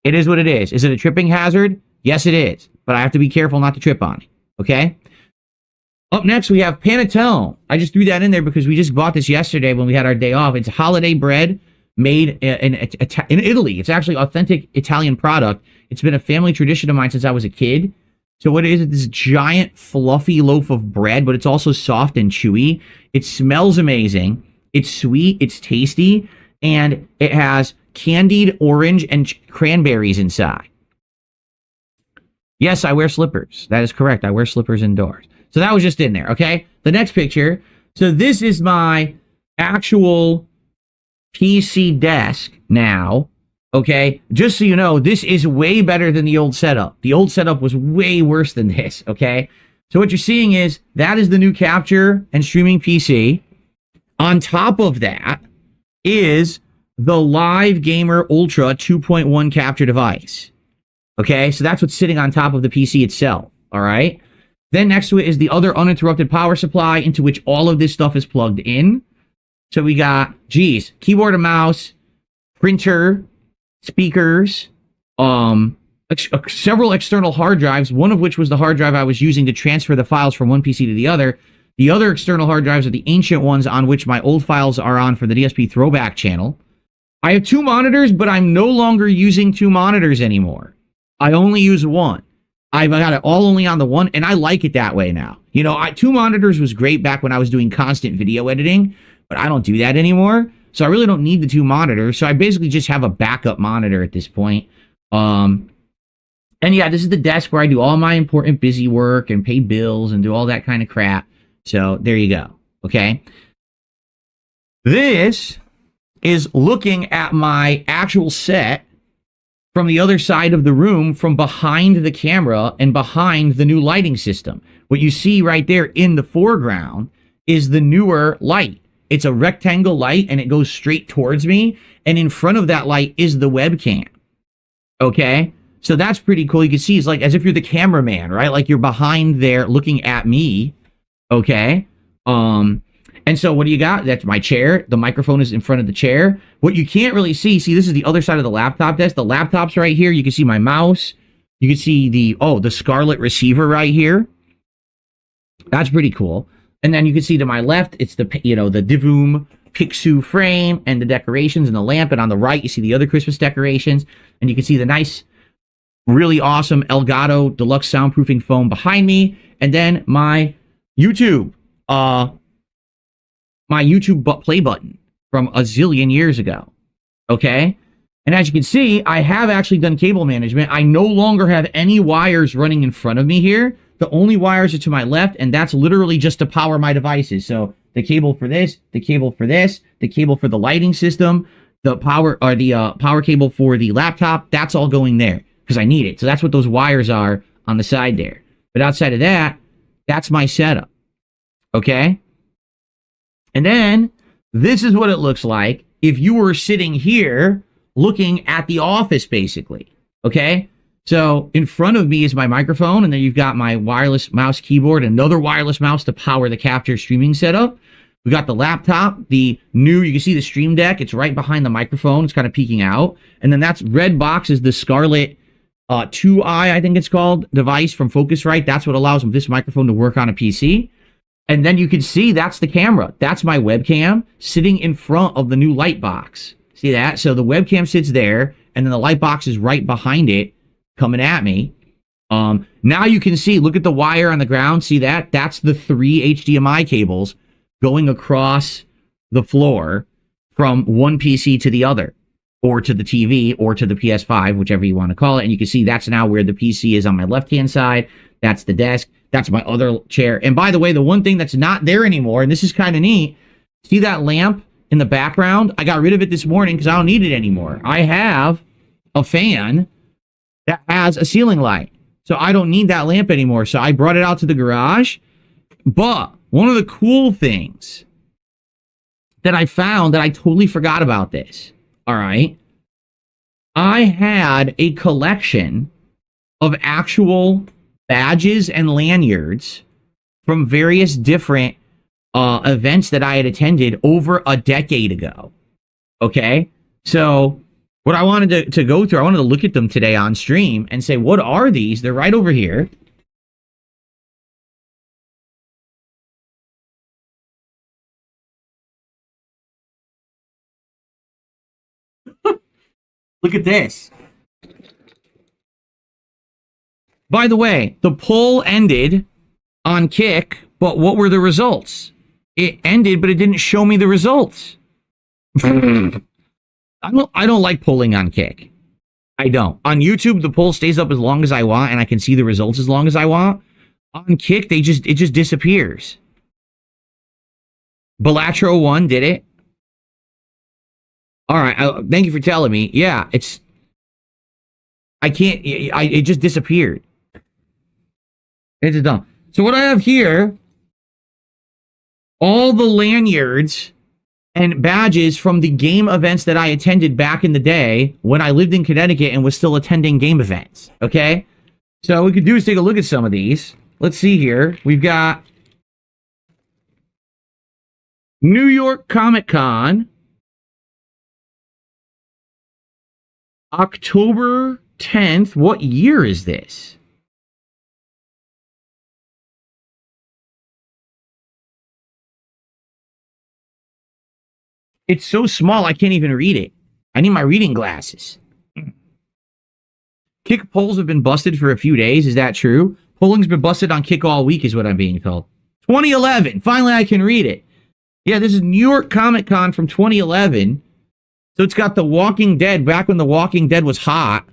it is what it is. Is it a tripping hazard? Yes, it is. But I have to be careful not to trip on it. Okay? Up next, we have panettone. I just threw that in there because we just bought this yesterday when we had our day off. It's holiday bread made in Italy. It's actually authentic Italian product. It's been a family tradition of mine since I was a kid. So what it is this giant fluffy loaf of bread, but it's also soft and chewy. It smells amazing. It's sweet. It's tasty. And it has candied orange and cranberries inside. Yes, I wear slippers. That is correct. I wear slippers indoors. So that was just in there, okay? The next picture. So this is my actual PC desk now, okay? Just so you know, this is way better than the old setup. The old setup was way worse than this, okay? So what you're seeing is that is the new capture and streaming PC. On top of that is the Live Gamer Ultra 2.1 capture device, okay? So that's what's sitting on top of the PC itself, all right? Then next to it is the other uninterrupted power supply into which all of this stuff is plugged in. So we got, keyboard and mouse, printer, speakers, several external hard drives, one of which was the hard drive I was using to transfer the files from one PC to the other. The other external hard drives are the ancient ones on which my old files are on for the DSP throwback channel. I have 2 monitors, but I'm no longer using 2 monitors anymore. I only use one. I've got it all only on the one, and I like it that way now. 2 monitors was great back when I was doing constant video editing, but I don't do that anymore. So I really don't need the 2 monitors. So I basically just have a backup monitor at this point. And yeah, this is the desk where I do all my important busy work and pay bills and do all that kind of crap. So there you go. Okay. This is looking at my actual set from the other side of the room, from behind the camera and behind the new lighting system. What you see right there in the foreground is the newer light. It's a rectangle light and it goes straight towards me. And in front of that light is the webcam. Okay. So that's pretty cool. You can see it's like as if you're the cameraman, right? Like you're behind there looking at me. Okay. And so what do you got? That's my chair. The microphone is in front of the chair. What you can't really see, this is the other side of the laptop desk. The laptop's right here. You can see my mouse. You can see the Scarlett receiver right here. That's pretty cool. And then you can see to my left, it's the Divoom Pixu frame and the decorations and the lamp. And on the right, you see the other Christmas decorations. And you can see the nice, really awesome Elgato Deluxe soundproofing foam behind me. And then my YouTube, play button from a zillion years ago. Okay? And as you can see, I have actually done cable management. I no longer have any wires running in front of me here. The only wires are to my left, and that's literally just to power my devices. So the cable for this, the cable for this, the cable for the lighting system, the power cable for the laptop, that's all going there because I need it. So that's what those wires are on the side there. But outside of that, that's my setup. Okay? And then this is what it looks like if you were sitting here looking at the office, basically. Okay? So in front of me is my microphone, and then you've got my wireless mouse keyboard, another wireless mouse to power the capture streaming setup. We got the laptop, you can see the Stream Deck. It's right behind the microphone. It's kind of peeking out. And then that's red box is the Scarlett 2i, I think it's called, device from Focusrite. That's what allows this microphone to work on a PC. And then you can see that's the camera. That's my webcam sitting in front of the new light box. See that? So the webcam sits there, and then the light box is right behind it, coming at me. Now you can see, look at the wire on the ground. See that? That's the 3 HDMI cables going across the floor from one PC to the other, or to the TV, or to the PS5, whichever you want to call it. And you can see that's now where the PC is on my left-hand side. That's the desk. That's my other chair. And by the way, the one thing that's not there anymore, and this is kind of neat, see that lamp in the background? I got rid of it this morning because I don't need it anymore. I have a fan that has a ceiling light. So I don't need that lamp anymore. So I brought it out to the garage. But one of the cool things that I found, that I totally forgot about this, all right? I had a collection of actual badges and lanyards from various different events that I had attended over a decade ago. Okay? So what I wanted to go through, I wanted to look at them today on stream and say, what are these? They're right over here. Look at this. By the way, the poll ended on Kick, but what were the results? It ended, but it didn't show me the results. I don't like polling on Kick. I don't. On YouTube, the poll stays up as long as I want, and I can see the results as long as I want. On Kick, it just disappears. Balatro 1 did it. All right, thank you for telling me. Yeah, it just disappeared. It's done. So what I have here, all the lanyards and badges from the game events that I attended back in the day when I lived in Connecticut and was still attending game events. Okay? So what we could do is take a look at some of these. Let's see here. We've got New York Comic Con, October 10th. What year is this? It's so small, I can't even read it. I need my reading glasses. Kick polls have been busted for a few days. Is that true? Polling's been busted on Kick all week is what I'm being told. 2011. Finally, I can read it. Yeah, this is New York Comic Con from 2011. So it's got The Walking Dead, back when The Walking Dead was hot,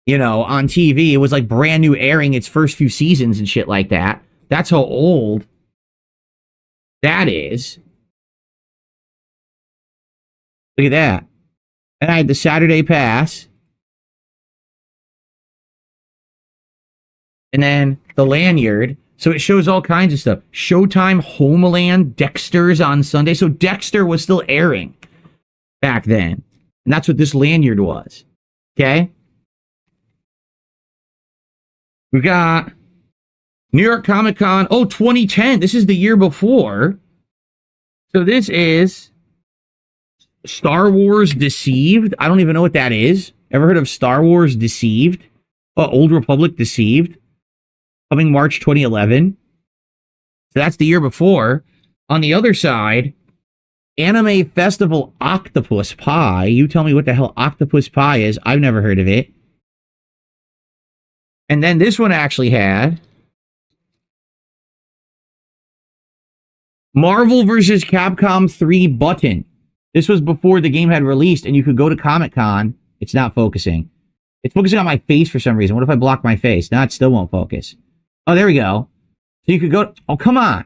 you know, on TV. It was like brand new, airing its first few seasons and shit like that. That's how old that is. Look at that. And I had the Saturday pass. And then the lanyard. So it shows all kinds of stuff. Showtime, Homeland, Dexter's on Sunday. So Dexter was still airing back then. And that's what this lanyard was. Okay? We got New York Comic Con. Oh, 2010. This is the year before. So this is Star Wars Deceived. I don't even know what that is. Ever heard of Star Wars Deceived? Oh, Old Republic Deceived. Coming March 2011. So that's the year before. On the other side, Anime Festival Octopus Pie. You tell me what the hell Octopus Pie is. I've never heard of it. And then this one actually had Marvel vs. Capcom 3 button. This was before the game had released, and you could go to Comic-Con. It's not focusing. It's focusing on my face for some reason. What if I block my face? No, it still won't focus. Oh, there we go. So you could go... Oh, come on.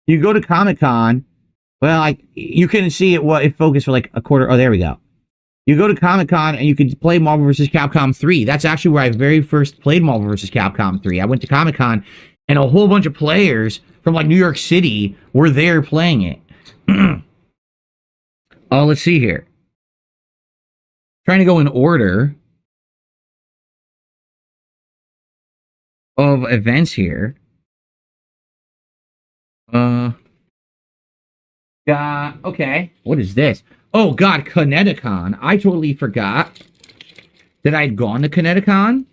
You go to Comic-Con. Well, you couldn't see it. Well, it focused for like a quarter. Oh, there we go. You go to Comic-Con, and you could play Marvel vs. Capcom 3. That's actually where I very first played Marvel vs. Capcom 3. I went to Comic-Con, and a whole bunch of players from like New York City were there playing it. Oh, let's see here. Trying to go in order of events here. Okay. What is this? Oh, God, Kineticon. I totally forgot that I'd gone to Kineticon.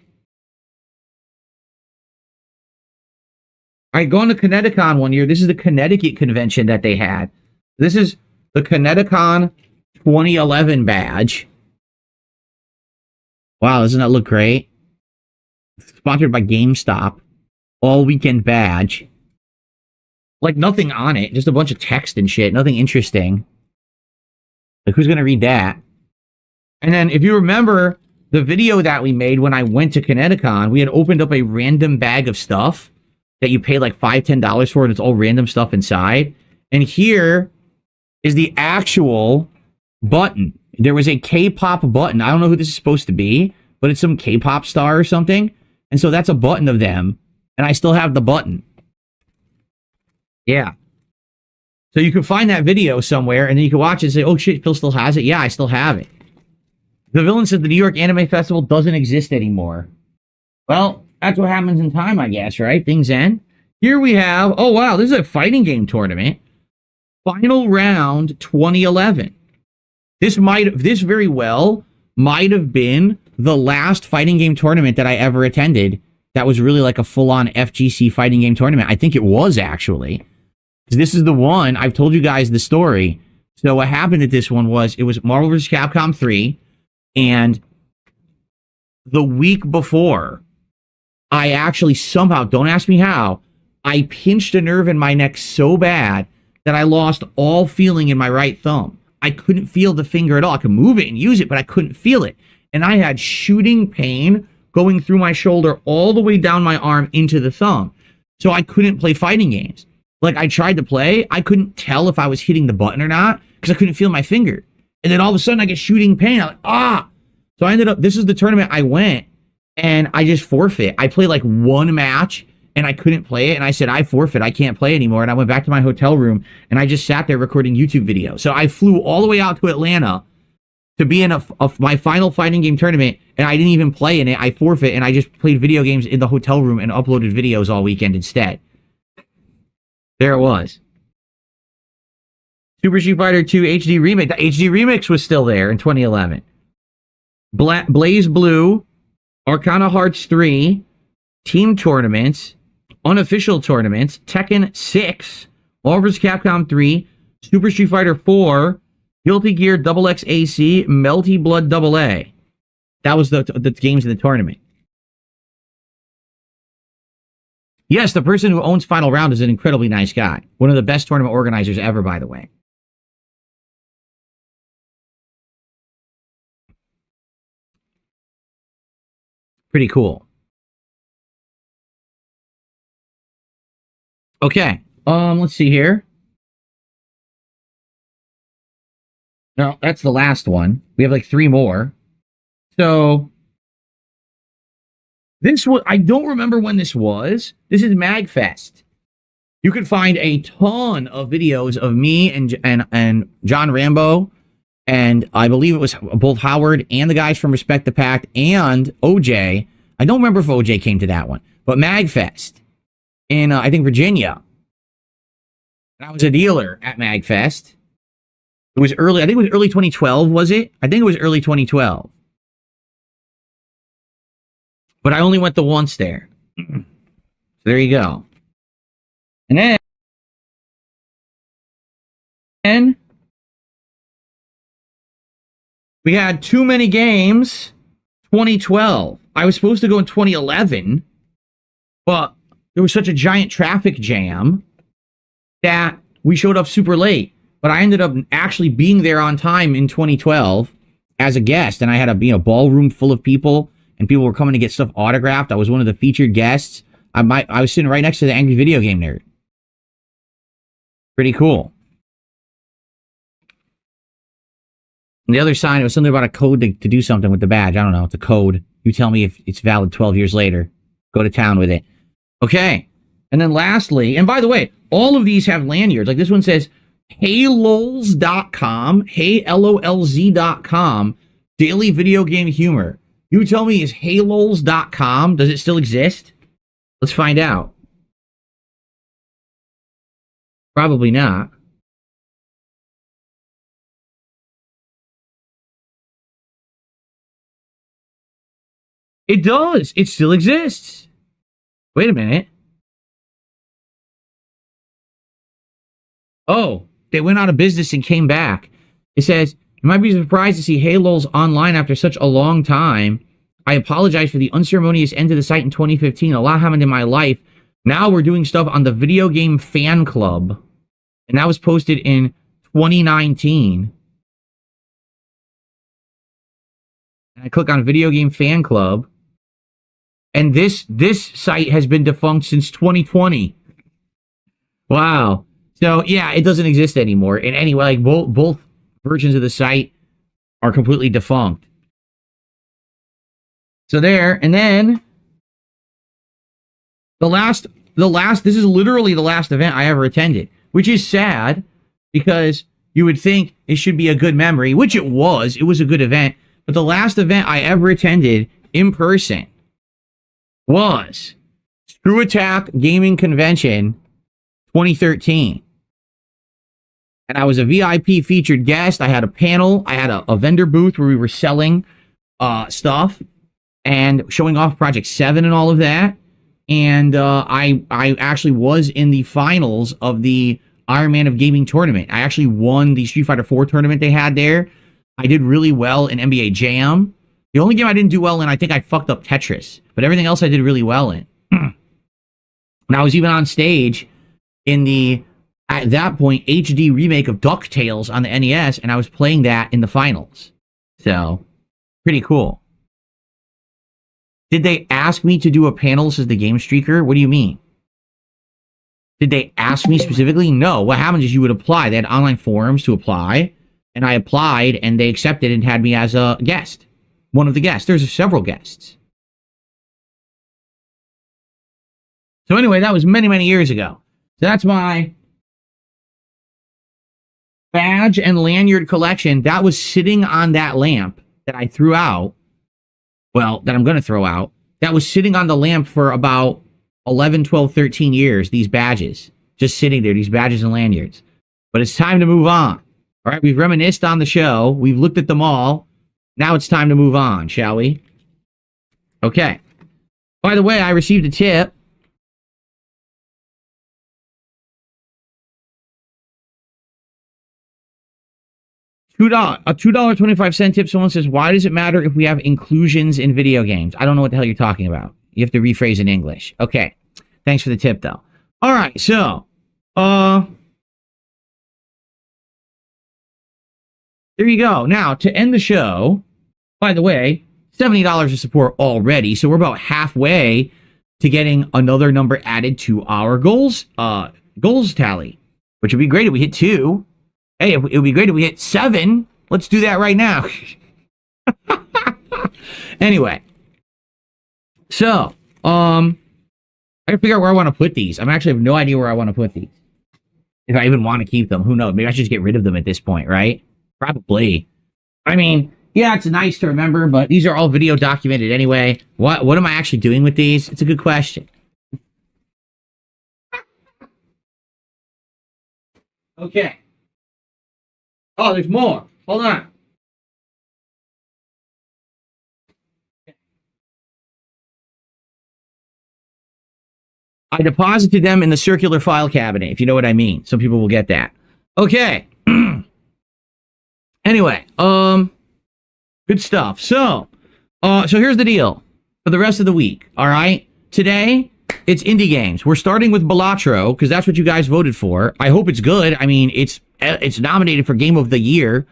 I go on to Connecticut one year. This is the Connecticut convention that they had. This is the Connecticut 2011 badge. Wow, doesn't that look great? Sponsored by GameStop. All weekend badge. Like nothing on it, just a bunch of text and shit. Nothing interesting. Like who's gonna read that? And then if you remember the video that we made when I went to Connecticut, we had opened up a random bag of stuff that you pay like $5, $10 for, and it's all random stuff inside. And here is the actual button. There was a K-pop button. I don't know who this is supposed to be, but it's some K-pop star or something. And so that's a button of them, and I still have the button. Yeah. So you can find that video somewhere, and then you can watch it and say, oh shit, Phil still has it? Yeah, I still have it. The villain said the New York Anime Festival doesn't exist anymore. Well, that's what happens in time, I guess, right? Things end. Here we have, oh wow, this is a fighting game tournament. Final round 2011. This very well might have been the last fighting game tournament that I ever attended that was really like a full-on FGC fighting game tournament. I think it was, actually. This is the one, I've told you guys the story. So what happened at this one was, it was Marvel vs. Capcom 3, and the week before, I actually somehow, don't ask me how, I pinched a nerve in my neck so bad that I lost all feeling in my right thumb. I couldn't feel the finger at all. I could move it and use it, but I couldn't feel it. And I had shooting pain going through my shoulder all the way down my arm into the thumb. So I couldn't play fighting games. Like, I tried to play, I couldn't tell if I was hitting the button or not because I couldn't feel my finger. And then all of a sudden I get shooting pain. I'm like, ah! So I ended up, this is the tournament I went, and I just forfeit. I played like one match, and I couldn't play it, and I said, I forfeit, I can't play anymore. And I went back to my hotel room, and I just sat there recording YouTube videos. So I flew all the way out to Atlanta to be in my final fighting game tournament, and I didn't even play in it. I forfeit, and I just played video games in the hotel room and uploaded videos all weekend instead. There it was. Super Street Fighter 2 HD Remake. The HD Remix was still there in 2011. Blaze Blue, Arcana Hearts 3, Team Tournaments, Unofficial Tournaments, Tekken 6, Marvel vs. Capcom 3, Super Street Fighter 4, Guilty Gear XXAC, Melty Blood AA. That was the games in the tournament. Yes, the person who owns Final Round is an incredibly nice guy. One of the best tournament organizers ever, by the way. Pretty cool. Okay. Let's see here. No, that's the last one. We have like 3 more. So this was, I don't remember when this was. This is MagFest. You can find a ton of videos of me and John Rambo, and I believe it was both Howard and the guys from Respect the Pact and OJ. I don't remember if OJ came to that one, but MagFest in, I think, Virginia. And I was a dealer at MagFest. It was early, I think it was early 2012, was it? I think it was early 2012. But I only went the once there. So there you go. And then we had Too Many Games 2012. I was supposed to go in 2011, but there was such a giant traffic jam that we showed up super late. But I ended up actually being there on time in 2012 as a guest, and I had a ballroom full of people, and people were coming to get stuff autographed. I was one of the featured guests. I was sitting right next to the Angry Video Game Nerd. Pretty cool. On the other side, it was something about a code to do something with the badge. I don't know. It's a code. You tell me if it's valid 12 years later. Go to town with it. Okay. And then lastly, and by the way, all of these have lanyards. Like this one says, HeyLols.com, HeyLolz.com, daily video game humor. You tell me, is HeyLols.com, does it still exist? Let's find out. Probably not. It does. It still exists. Wait a minute. Oh, they went out of business and came back. It says, you might be surprised to see Halo's online after such a long time. I apologize for the unceremonious end to the site in 2015. A lot happened in my life. Now we're doing stuff on the Video Game Fan Club. And that was posted in 2019. And I click on Video Game Fan Club. And this site has been defunct since 2020. Wow. So, yeah, it doesn't exist anymore. And anyway, like both versions of the site are completely defunct. So there, and then the last, this is literally the last event I ever attended, which is sad because you would think it should be a good memory, which it was. It was a good event. But the last event I ever attended in person was Screw Attack Gaming Convention 2013. And I was a VIP featured guest. I had a panel. I had a vendor booth where we were selling stuff and showing off Project 7 and all of that. And I actually was in the finals of the Iron Man of Gaming tournament. I actually won the Street Fighter 4 tournament they had there. I did really well in NBA Jam. The only game I didn't do well in, I think I fucked up Tetris. But everything else I did really well in. And I was even on stage in the, at that point, HD remake of DuckTales on the NES, and I was playing that in the finals. So, pretty cool. Did they ask me to do a panel as the Game Streaker? What do you mean? Did they ask me specifically? No. What happened is you would apply. They had online forums to apply, and I applied, and they accepted and had me as a guest. One of the guests. There's several guests. So anyway, that was many, many years ago. So that's my badge and lanyard collection. That was sitting on that lamp that I threw out. Well, that I'm going to throw out. That was sitting on the lamp for about 11, 12, 13 years, these badges. Just sitting there, these badges and lanyards. But it's time to move on. All right, we've reminisced on the show. We've looked at them all. Now it's time to move on, shall we? Okay. By the way, I received a tip. $2.25 tip. Someone says, why does it matter if we have inclusions in video games? I don't know what the hell you're talking about. You have to rephrase in English. Okay. Thanks for the tip, though. All right. So, there you go. Now, to end the show, by the way, $70 of support already. So we're about halfway to getting another number added to our goals tally, which would be great if we hit 2. Hey, it would be great if we hit 7. Let's do that right now. Anyway. So, I gotta figure out where I want to put these. I actually have no idea where I want to put these. If I even want to keep them. Who knows? Maybe I should just get rid of them at this point, right? Probably. I mean, yeah, it's nice to remember, but these are all video documented anyway. What am I actually doing with these? It's a good question. Okay. Oh, there's more. Hold on. I deposited them in the circular file cabinet, if you know what I mean. Some people will get that. Okay. Anyway, good stuff. So here's the deal for the rest of the week. All right. Today, it's indie games. We're starting with Balatro because that's what you guys voted for. I hope it's good. I mean, it's nominated for Game of the Year.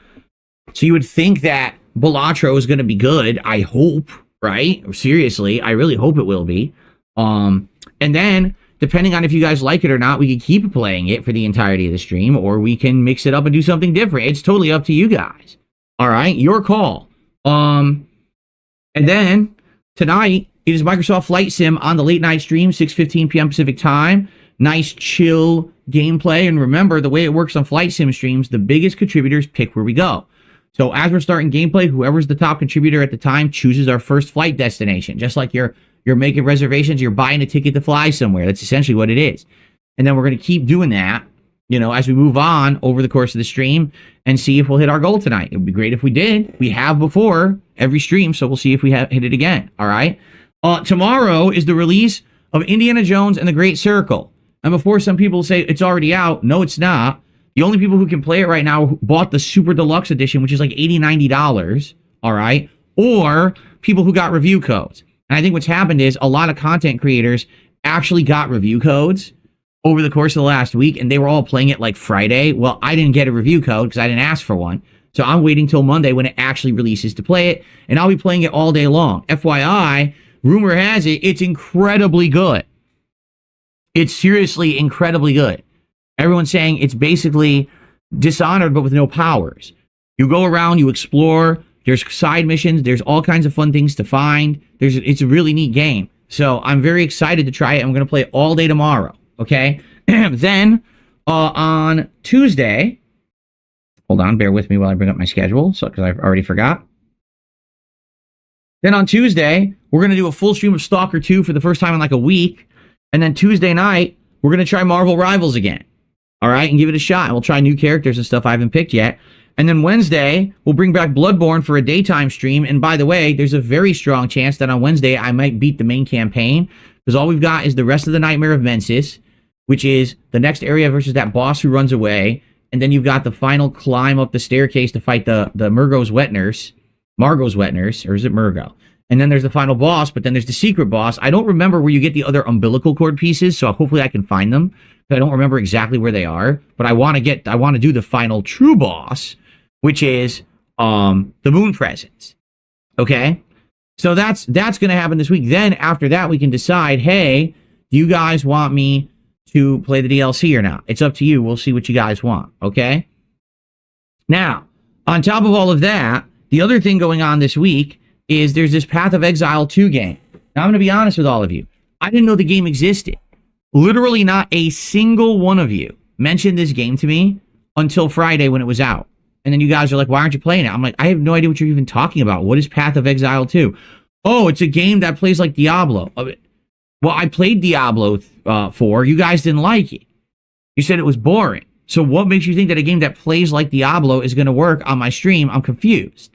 So you would think that Balatro is going to be good. I hope, right? Seriously, I really hope it will be. And then, depending on if you guys like it or not, we can keep playing it for the entirety of the stream, or we can mix it up and do something different. It's totally up to you guys. All right, your call. And then tonight it is Microsoft Flight Sim on the late night stream, 6:15 p.m. Pacific time. Nice, chill gameplay. And remember, the way it works on Flight Sim streams, the biggest contributors pick where we go. So as we're starting gameplay, whoever's the top contributor at the time chooses our first flight destination. Just like you're making reservations, you're buying a ticket to fly somewhere. That's essentially what it is. And then we're going to keep doing that, you know, as we move on over the course of the stream and see if we'll hit our goal tonight. It would be great if we did. We have before every stream, so we'll see if we hit it again. All right. Tomorrow is the release of Indiana Jones and the Great Circle. And before some people say it's already out, no, it's not. The only people who can play it right now bought the Super Deluxe Edition, which is like $80, $90, all right? Or people who got review codes. And I think what's happened is a lot of content creators actually got review codes over the course of the last week, and they were all playing it like Friday. Well, I didn't get a review code because I didn't ask for one. So I'm waiting till Monday when it actually releases to play it, and I'll be playing it all day long. FYI, rumor has it, it's incredibly good. It's seriously incredibly good. Everyone's saying it's basically Dishonored, but with no powers. You go around, you explore, there's side missions, there's all kinds of fun things to find. It's a really neat game. So I'm very excited to try it. I'm going to play it all day tomorrow, okay? Then, on Tuesday, hold on, bear with me while I bring up my schedule, because I've already forgot. Then on Tuesday, we're going to do a full stream of Stalker 2 for the first time in like a week. And then Tuesday night, we're going to try Marvel Rivals again. All right, and give it a shot. We'll try new characters and stuff I haven't picked yet. And then Wednesday, we'll bring back Bloodborne for a daytime stream. And by the way, there's a very strong chance that on Wednesday, I might beat the main campaign. Because all we've got is the rest of the Nightmare of Mensis, which is the next area versus that boss who runs away. And then you've got the final climb up the staircase to fight the Margot's wet nurse, or is it Murgo? And then there's the final boss, but then there's the secret boss. I don't remember where you get the other umbilical cord pieces, so hopefully I can find them. I don't remember exactly where they are, but I want to do the final true boss, which is the moon presence. Okay? So that's going to happen this week. Then after that, we can decide, hey, do you guys want me to play the DLC or not? It's up to you. We'll see what you guys want. Okay? Now, on top of all of that, the other thing going on this week is there's this Path of Exile 2 game. Now, I'm going to be honest with all of you. I didn't know the game existed. Literally not a single one of you mentioned this game to me until Friday when it was out. And then you guys are like, why aren't you playing it? I'm like, I have no idea what you're even talking about. What is Path of Exile 2? Oh, it's a game that plays like Diablo. Well, I played Diablo 4. You guys didn't like it. You said it was boring. So what makes you think that a game that plays like Diablo is going to work on my stream? I'm confused.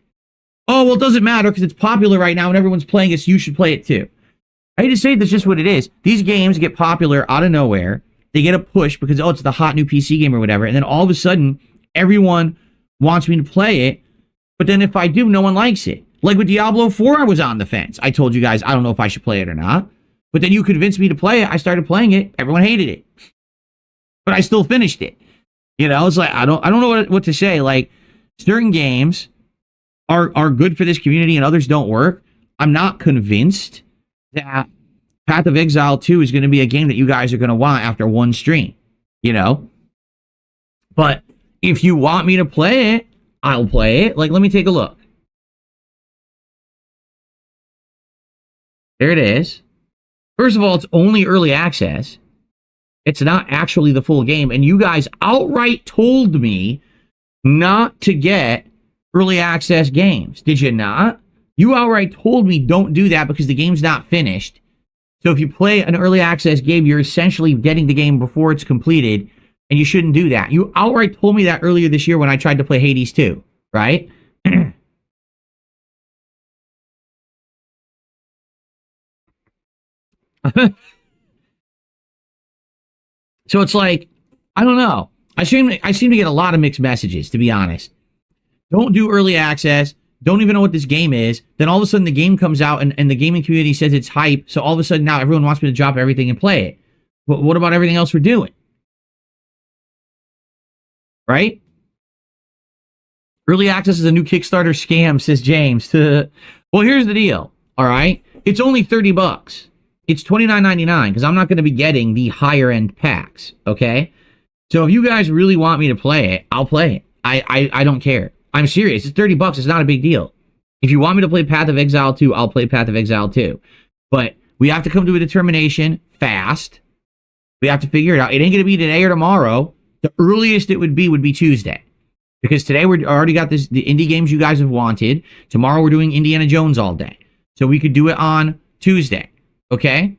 Oh, well, it doesn't matter because it's popular right now and everyone's playing it, so you should play it too. I hate to say that's just what it is. These games get popular out of nowhere. They get a push because, oh, it's the hot new PC game or whatever. And then all of a sudden, everyone wants me to play it. But then if I do, no one likes it. Like with Diablo 4, I was on the fence. I told you guys, I don't know if I should play it or not. But then you convinced me to play it. I started playing it. Everyone hated it. But I still finished it. You know, it's like, I don't know what to say. Like, certain games are good for this community and others don't work. I'm not convinced that Path of Exile 2 is going to be a game that you guys are going to want after one stream, you know? But if you want me to play it, I'll play it. Like, let me take a look. There it is. First of all, it's only early access. It's not actually the full game. And you guys outright told me not to get early access games. Did you not? You outright told me don't do that because the game's not finished. So if you play an early access game, you're essentially getting the game before it's completed, and you shouldn't do that. You outright told me that earlier this year when I tried to play Hades 2, right? So it's like, I don't know. I seem to get a lot of mixed messages, to be honest. Don't do early access. Don't even know what this game is. Then all of a sudden the game comes out and the gaming community says it's hype. So all of a sudden now everyone wants me to drop everything and play it. But what about everything else we're doing? Right? Early access is a new Kickstarter scam, says James. Well, here's the deal. All right. It's only $30. It's $29.99 because I'm not going to be getting the higher end packs. Okay. So if you guys really want me to play it, I'll play it. I don't care. I'm serious. It's $30. It's not a big deal. If you want me to play Path of Exile 2, I'll play Path of Exile 2. But we have to come to a determination fast. We have to figure it out. It ain't going to be today or tomorrow. The earliest it would be Tuesday. Because today we already got the indie games you guys have wanted. Tomorrow we're doing Indiana Jones all day. So we could do it on Tuesday. Okay?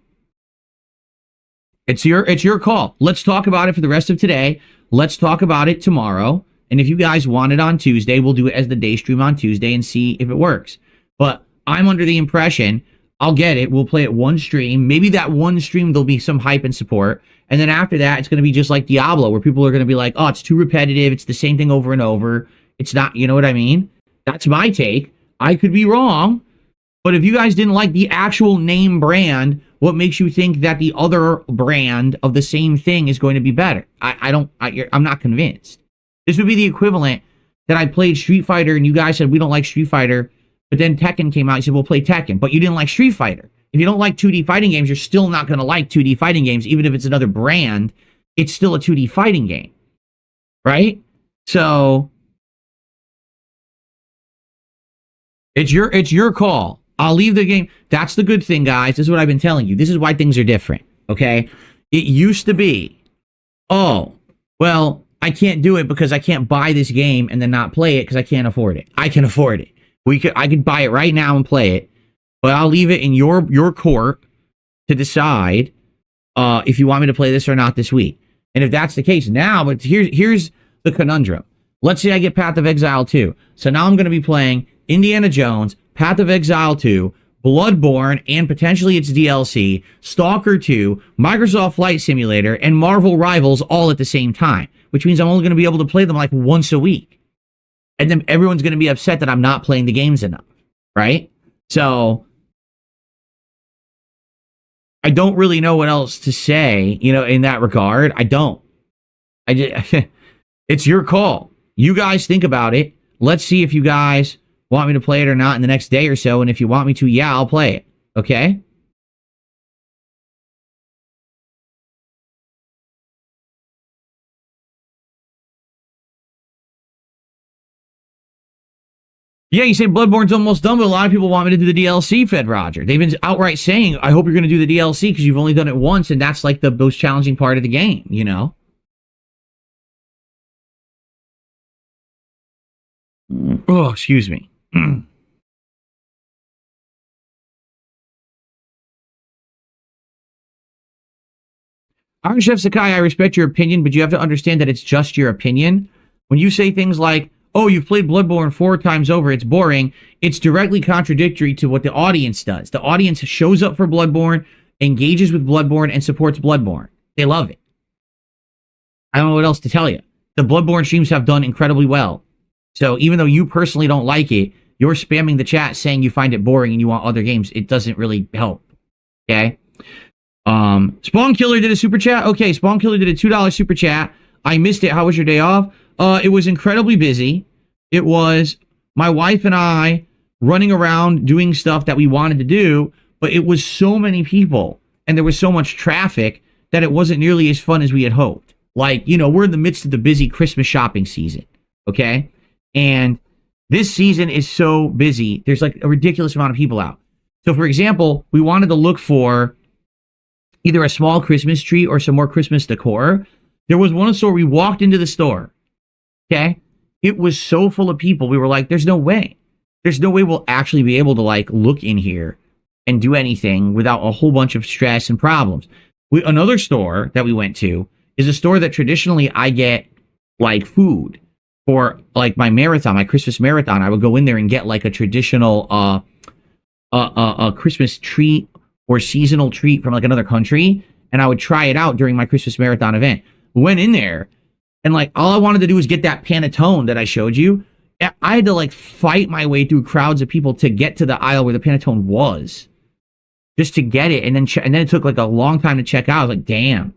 It's your call. Let's talk about it for the rest of today. Let's talk about it tomorrow. And if you guys want it on Tuesday, we'll do it as the day stream on Tuesday and see if it works. But I'm under the impression I'll get it. We'll play it one stream. Maybe that one stream there'll be some hype and support. And then after that, it's going to be just like Diablo, where people are going to be like, oh, it's too repetitive. It's the same thing over and over. It's not, you know what I mean? That's my take. I could be wrong. But if you guys didn't like the actual name brand, what makes you think that the other brand of the same thing is going to be better? I'm not convinced. This would be the equivalent that I played Street Fighter and you guys said we don't like Street Fighter, but then Tekken came out. You said we'll play Tekken, but you didn't like Street Fighter. If you don't like 2D fighting games, you're still not going to like 2D fighting games, even if it's another brand. It's still a 2D fighting game, right? So it's your call. I'll leave the game. That's the good thing, guys. This is what I've been telling you. This is why things are different, okay? It used to be, oh, well, I can't do it because I can't buy this game and then not play it because I can't afford it. I can afford it. I could buy it right now and play it, but I'll leave it in your court to decide if you want me to play this or not this week. And if that's the case, now, but here's the conundrum. Let's say I get Path of Exile 2. So now I'm going to be playing Indiana Jones, Path of Exile 2, Bloodborne, and potentially its DLC, Stalker 2, Microsoft Flight Simulator, and Marvel Rivals all at the same time, which means I'm only going to be able to play them like once a week. And then everyone's going to be upset that I'm not playing the games enough, right? So I don't really know what else to say, in that regard. I don't. It's your call. You guys think about it. Let's see if you guys want me to play it or not in the next day or so. And if you want me to, yeah, I'll play it. Okay? Yeah, you say Bloodborne's almost done, but a lot of people want me to do the DLC, Fed Roger. They've been outright saying, I hope you're going to do the DLC because you've only done it once, and that's like the most challenging part of the game, Oh, excuse me. Iron Chef Sakai, I respect your opinion, but you have to understand that it's just your opinion. When you say things like, oh, you've played Bloodborne 4 times over, it's boring, it's directly contradictory to what the audience does. The audience shows up for Bloodborne, engages with Bloodborne, and supports Bloodborne. They love it. I don't know what else to tell you. The Bloodborne streams have done incredibly well. So even though you personally don't like it, you're spamming the chat saying you find it boring and you want other games. It doesn't really help. Okay? Spawn Killer did a super chat. Okay, Spawn Killer did a $2 super chat. I missed it. How was your day off? It was incredibly busy. It was my wife and I running around doing stuff that we wanted to do, but it was so many people and there was so much traffic that it wasn't nearly as fun as we had hoped. Like, we're in the midst of the busy Christmas shopping season, okay? And this season is so busy. There's like a ridiculous amount of people out. So, for example, we wanted to look for either a small Christmas tree or some more Christmas decor. There was one store, we walked into the store, okay? It was so full of people. We were like, there's no way. There's no way we'll actually be able to like look in here and do anything without a whole bunch of stress and problems. Another store that we went to is a store that traditionally I get like food for like my marathon, my Christmas marathon. I would go in there and get like a traditional a Christmas treat or seasonal treat from like another country, and I would try it out during my Christmas marathon event. Went in there, and like all I wanted to do was get that Panettone that I showed you. I had to like fight my way through crowds of people to get to the aisle where the Panettone was, just to get it, and then it took like a long time to check out. I was like, damn,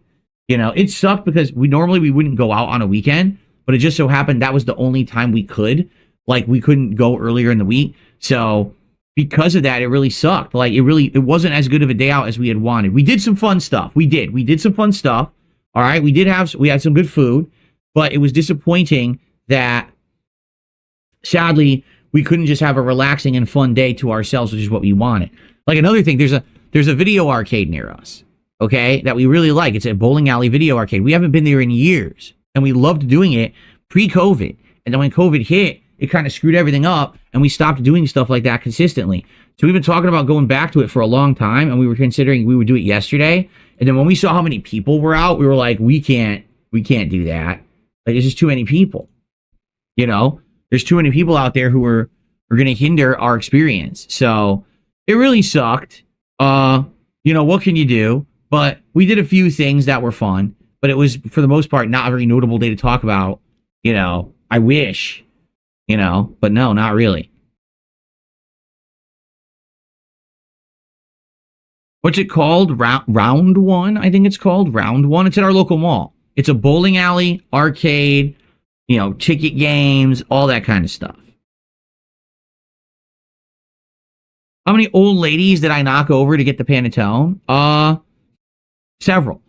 it sucked because we wouldn't go out on a weekend, but it just so happened that was the only time we could. Like we couldn't go earlier in the week, so because of that, it really sucked. Like it wasn't as good of a day out as we had wanted. We did some fun stuff. We did some fun stuff. All right, we had some good food, but it was disappointing that sadly we couldn't just have a relaxing and fun day to ourselves, which is what we wanted. Like another thing, there's a video arcade near us, okay, that we really like. It's a bowling alley video arcade. We haven't been there in years, and we loved doing it pre-COVID. And then when COVID hit, it kind of screwed everything up, and we stopped doing stuff like that consistently. So we've been talking about going back to it for a long time, and we were considering we would do it yesterday. And then when we saw how many people were out, we were like, we can't do that. Like, there's just too many people. There's too many people out there who are going to hinder our experience. So it really sucked. What can you do? But we did a few things that were fun, but it was, for the most part, not a very notable day to talk about. I wish, but no, not really. What's it called? Round One, I think it's called. Round One. It's at our local mall. It's a bowling alley, arcade, ticket games, all that kind of stuff. How many old ladies did I knock over to get the Panettone? Several.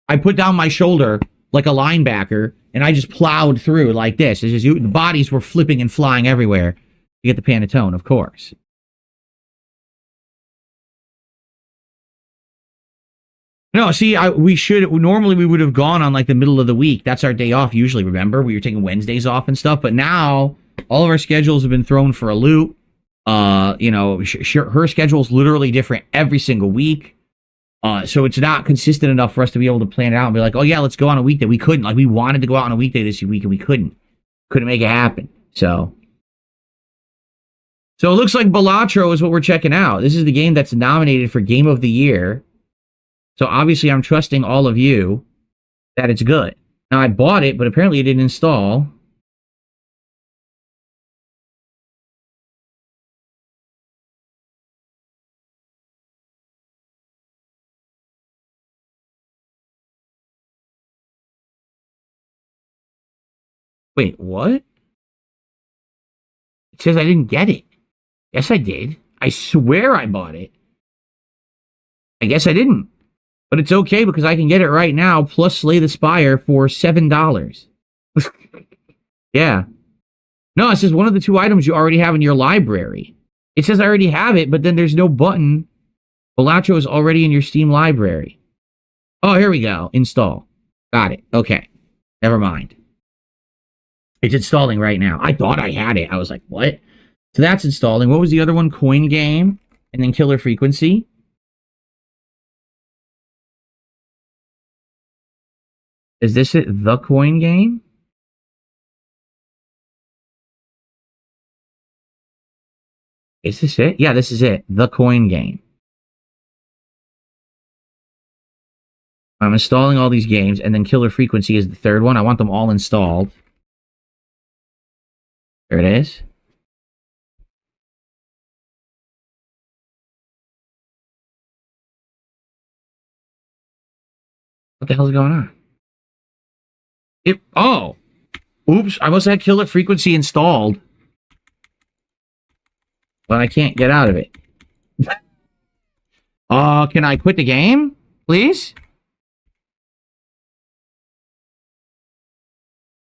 I put down my shoulder like a linebacker, and I just plowed through like this. The bodies were flipping and flying everywhere to get the Panettone, of course. No, see, normally we would have gone on like the middle of the week. That's our day off usually, remember? We were taking Wednesdays off and stuff, but now all of our schedules have been thrown for a loop. Her schedule's literally different every single week. So it's not consistent enough for us to be able to plan it out and be like, oh yeah, let's go on a weekday. We couldn't. Like, we wanted to go out on a weekday this week and we couldn't. Couldn't make it happen. So it looks like Balatro is what we're checking out. This is the game that's nominated for Game of the Year. So obviously I'm trusting all of you that it's good. Now I bought it, but apparently it didn't install. Wait, what? It says I didn't get it. Yes, I did. I swear I bought it. I guess I didn't. But it's okay because I can get it right now, plus Slay the Spire for $7. Yeah. No, it says one of the two items you already have in your library. It says I already have it, but then there's no button. Balatro is already in your Steam library. Oh, here we go. Install. Got it. Okay. Never mind. It's installing right now. I thought I had it. I was like, what? So that's installing. What was the other one? Coin Game. And then Killer Frequency. Is this it? The Coin Game? Is this it? Yeah, this is it. The Coin Game. I'm installing all these games, and then Killer Frequency is the third one. I want them all installed. There it is. What the hell's going on? Oh! Oops, I must have had Killer Frequency installed. But I can't get out of it. Can I quit the game? Please?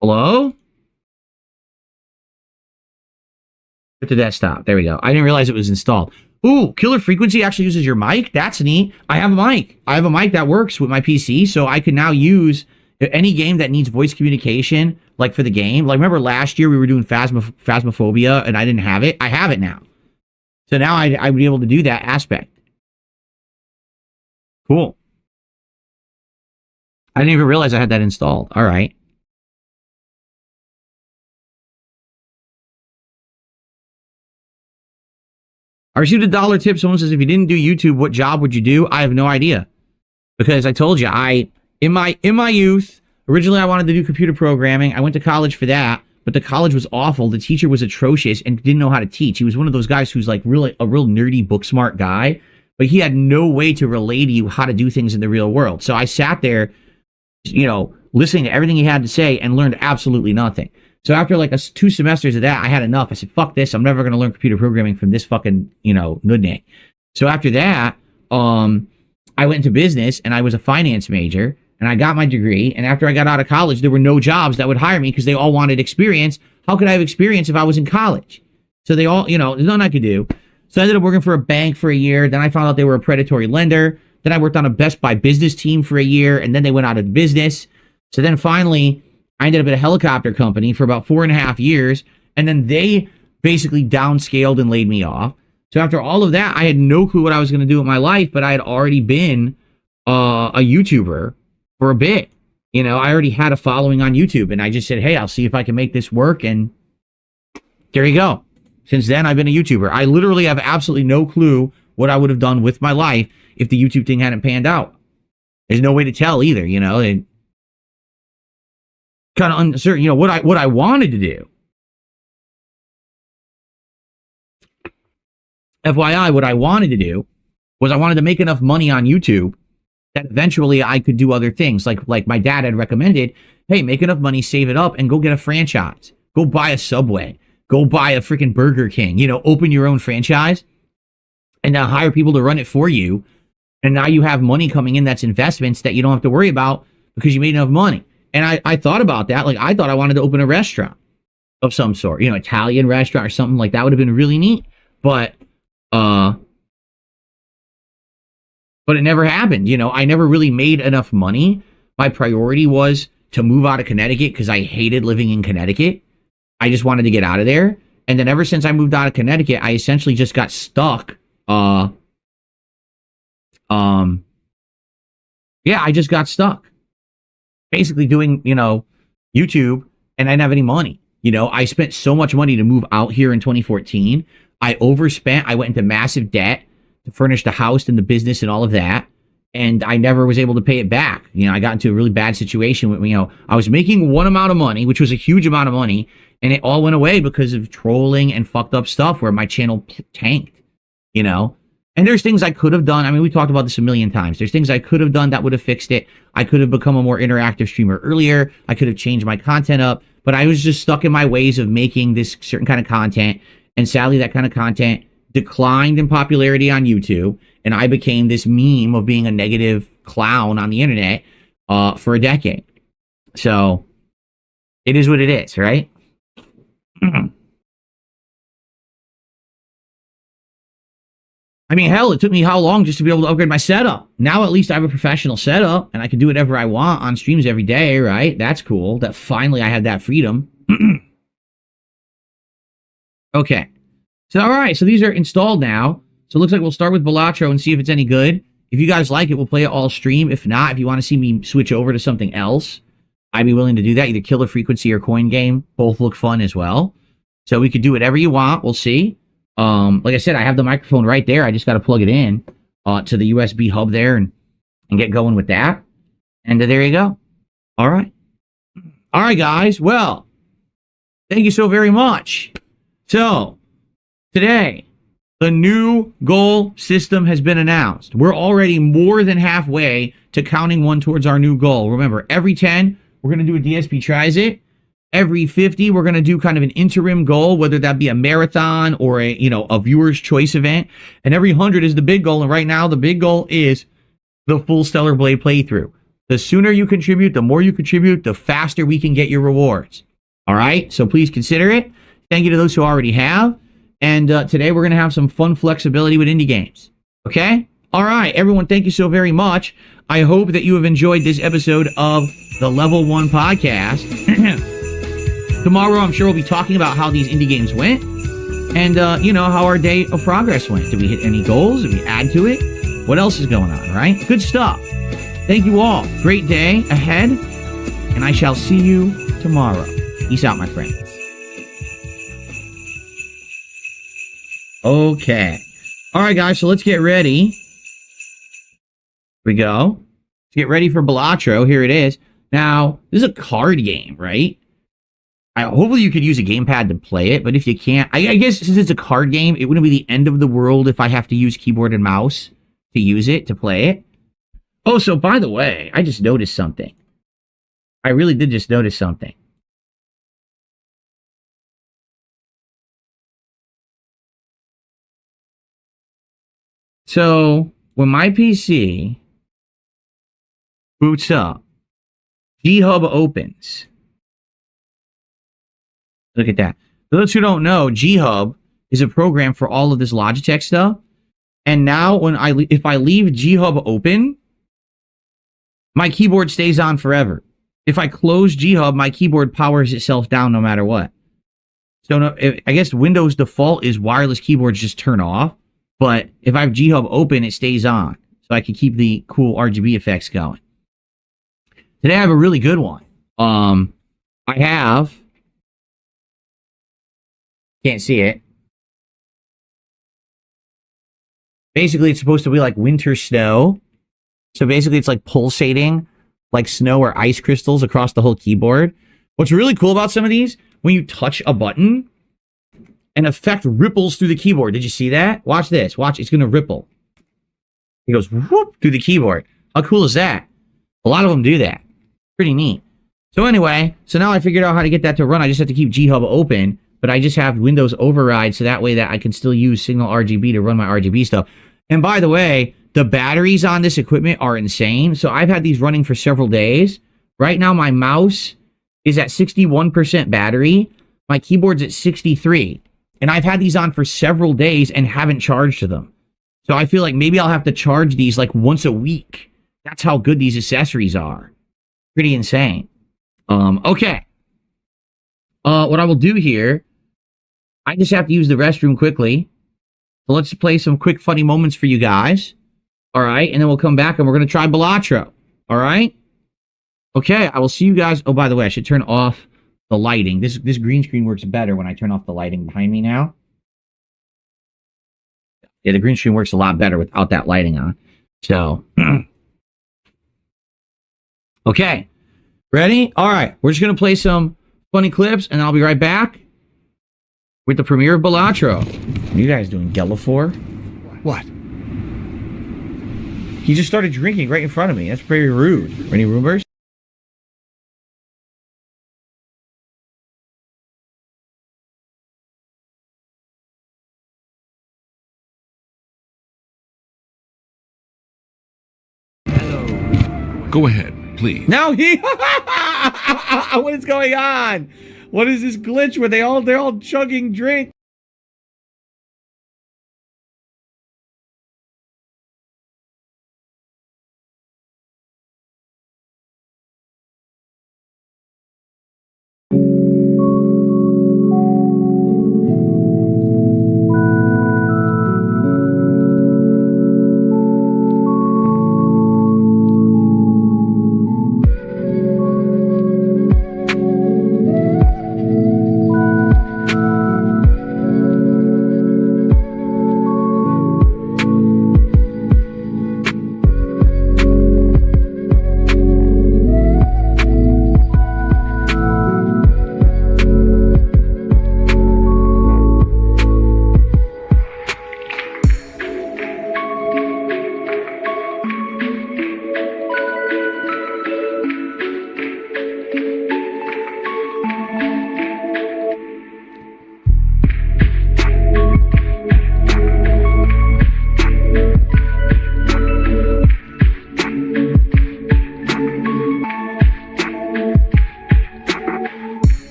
Hello? Quit the desktop. There we go. I didn't realize it was installed. Ooh, Killer Frequency actually uses your mic? That's neat. I have a mic. I have a mic that works with my PC, so I can now use any game that needs voice communication, like for the game. Like, remember last year we were doing Phasmophobia, and I didn't have it? I have it now. So now I would be able to do that aspect. Cool. I didn't even realize I had that installed. All right. I received a $1 tip. Someone says, if you didn't do YouTube, what job would you do? I have no idea. Because I told you, in my youth, originally I wanted to do computer programming. I went to college for that, but the college was awful. The teacher was atrocious and didn't know how to teach. He was one of those guys who's like really a real nerdy, book smart guy, but he had no way to relay to you how to do things in the real world. So I sat there, listening to everything he had to say and learned absolutely nothing. So after like 2 semesters of that, I had enough. I said, fuck this. I'm never going to learn computer programming from this fucking, nudnik. So after that, I went into business and I was a finance major and I got my degree. And after I got out of college, there were no jobs that would hire me because they all wanted experience. How could I have experience if I was in college? So they all, there's nothing I could do. So I ended up working for a bank for a year. Then I found out they were a predatory lender. Then I worked on a Best Buy business team for a year. And then they went out of business. So then finally, I ended up at a helicopter company for about 4.5 years. And then they basically downscaled and laid me off. So after all of that, I had no clue what I was going to do with my life, but I had already been a YouTuber for a bit. I already had a following on YouTube, and I just said, hey, I'll see if I can make this work. And there you go. Since then, I've been a YouTuber. I literally have absolutely no clue what I would have done with my life if the YouTube thing hadn't panned out. There's no way to tell either, you know. Kind of uncertain, you know, what I wanted to do. FYI, what I wanted to do was I wanted to make enough money on YouTube that eventually I could do other things. Like my dad had recommended, hey, make enough money, save it up, and go get a franchise. Go buy a Subway. Go buy a freaking Burger King. You know, open your own franchise and now hire people to run it for you. And now you have money coming in that's investments that you don't have to worry about because you made enough money. And I thought about that. Like, I thought I wanted to open a restaurant of some sort, you know, Italian restaurant or something like that would have been really neat. But it never happened. You know, I never really made enough money. My priority was to move out of Connecticut because I hated living in Connecticut. I just wanted to get out of there. And then ever since I moved out of Connecticut, I essentially just got stuck. Yeah, I just got stuck. Basically doing, you know, YouTube, and I didn't have any money. You know, I spent so much money to move out here in 2014. I overspent. I went into massive debt to furnish the house and the business and all of that. And I never was able to pay it back. You know, I got into a really bad situation with, you know, I was making one amount of money, which was a huge amount of money, and it all went away because of trolling and fucked up stuff where my channel tanked, you know. And there's things I could have done. I mean, we talked about this a million times. There's things I could have done that would have fixed it. I could have become a more interactive streamer earlier. I could have changed my content up, but I was just stuck in my ways of making this certain kind of content. And sadly, that kind of content declined in popularity on YouTube. And I became this meme of being a negative clown on the internet for a decade. So it is what it is, right? I mean, hell, it took me how long just to be able to upgrade my setup? Now at least I have a professional setup and I can do whatever I want on streams every day, right? That's cool. That finally I have that freedom. Okay. So, all right. So these are installed now. So it looks like we'll start with Balatro and see if it's any good. If you guys like it, we'll play it all stream. If not, if you want to see me switch over to something else, I'd be willing to do that. Either Killer Frequency or Coin Game. Both look fun as well. So we could do whatever you want. We'll see. Like I said, I have the microphone right there. I just got to plug it in to the USB hub there and get going with that. And there you go. All right. All right, guys. Well, thank you so very much. So, today, the new goal system has been announced. We're already more than halfway to counting one towards our new goal. Remember, every 10, we're going to do a DSP Tries It. Every 50, we're going to do kind of an interim goal, whether that be a marathon or a, you know, a viewer's choice event. And every 100 is the big goal. And right now, the big goal is the full Stellar Blade playthrough. The sooner you contribute, the more you contribute, the faster we can get your rewards. All right? So please consider it. Thank you to those who already have. And today, we're going to have some fun flexibility with indie games. Okay? All right, everyone, thank you so very much. I hope that you have enjoyed this episode of the Level 1 Podcast. Tomorrow, I'm sure we'll be talking about how these indie games went and, you know, how our day of progress went. Did we hit any goals? Did we add to it? What else is going on, right? Good stuff. Thank you all. Great day ahead, and I shall see you tomorrow. Peace out, my friends. Okay. All right, guys, so let's get ready. Here we go. Let's get ready for Balatro. Here it is. Now, this is a card game, right? Hopefully you could use a gamepad to play it, but if you can't, I guess since it's a card game, it wouldn't be the end of the world if I have to use keyboard and mouse to use it, to play it. Oh, so by the way, I just noticed something. I really did just notice something. So, when my PC boots up, G-Hub opens. Look at that. For those who don't know, G-Hub is a program for all of this Logitech stuff. And now if I leave G-Hub open, my keyboard stays on forever. If I close G-Hub, my keyboard powers itself down no matter what. So I guess Windows default is wireless keyboards just turn off. But if I have G-Hub open, it stays on. So I can keep the cool RGB effects going. Today I have a really good one. I have... Can't see it. Basically, it's supposed to be like winter snow. So basically, it's like pulsating like snow or ice crystals across the whole keyboard. What's really cool about some of these, when you touch a button, an effect ripples through the keyboard. Did you see that? Watch this. Watch. It's going to ripple. It goes whoop through the keyboard. How cool is that? A lot of them do that. Pretty neat. So anyway, so now I figured out how to get that to run. I just have to keep G-Hub open, but I just have Windows override so that way that I can still use Signal RGB to run my RGB stuff. And by the way, the batteries on this equipment are insane. So I've had these running for several days. Right now, my mouse is at 61% battery. My keyboard's at 63. And I've had these on for several days and haven't charged them. So I feel like maybe I'll have to charge these like once a week. That's how good these accessories are. Pretty insane. Okay. What I will do here, I just have to use the restroom quickly. So let's play some quick funny moments for you guys. All right. And then we'll come back and we're going to try Balatro. All right. Okay. I will see you guys. Oh, by the way, I should turn off the lighting. This green screen works better when I turn off the lighting behind me now. Yeah, the green screen works a lot better without that lighting on. So, okay. Ready? All right. We're just going to play some funny clips, and I'll be right back with the premiere of Balatro. What are you guys doing, Gellifor? What? He just started drinking right in front of me. That's very rude. Any rumors? Go ahead, please. Now he. What is going on? What is this glitch where they're all chugging drink?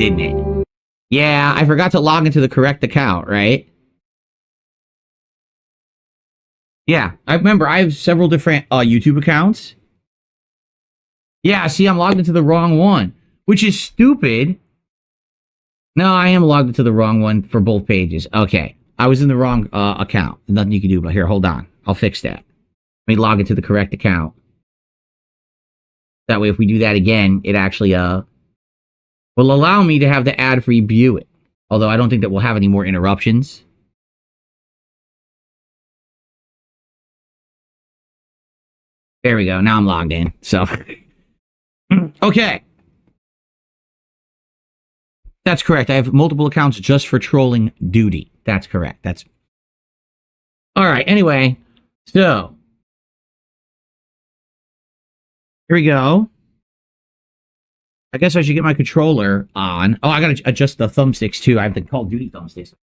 didn't it? Yeah, I forgot to log into the correct account, right? Yeah, I remember I have several different YouTube accounts. Yeah, see, I'm logged into the wrong one, which is stupid. No, I am logged into the wrong one for both pages. Okay, I was in the wrong account. Nothing you can do about here. Hold on, I'll fix that. Let me log into the correct account. That way, if we do that again, it actually will allow me to have the ad-free view it. Although I don't think that we'll have any more interruptions. There we go. Now I'm logged in. So, okay. That's correct. I have multiple accounts just for trolling duty. That's correct. That's all right. Anyway, so here we go. I guess I should get my controller on. Oh, I gotta adjust the thumbsticks too. I have the Call of Duty thumbsticks.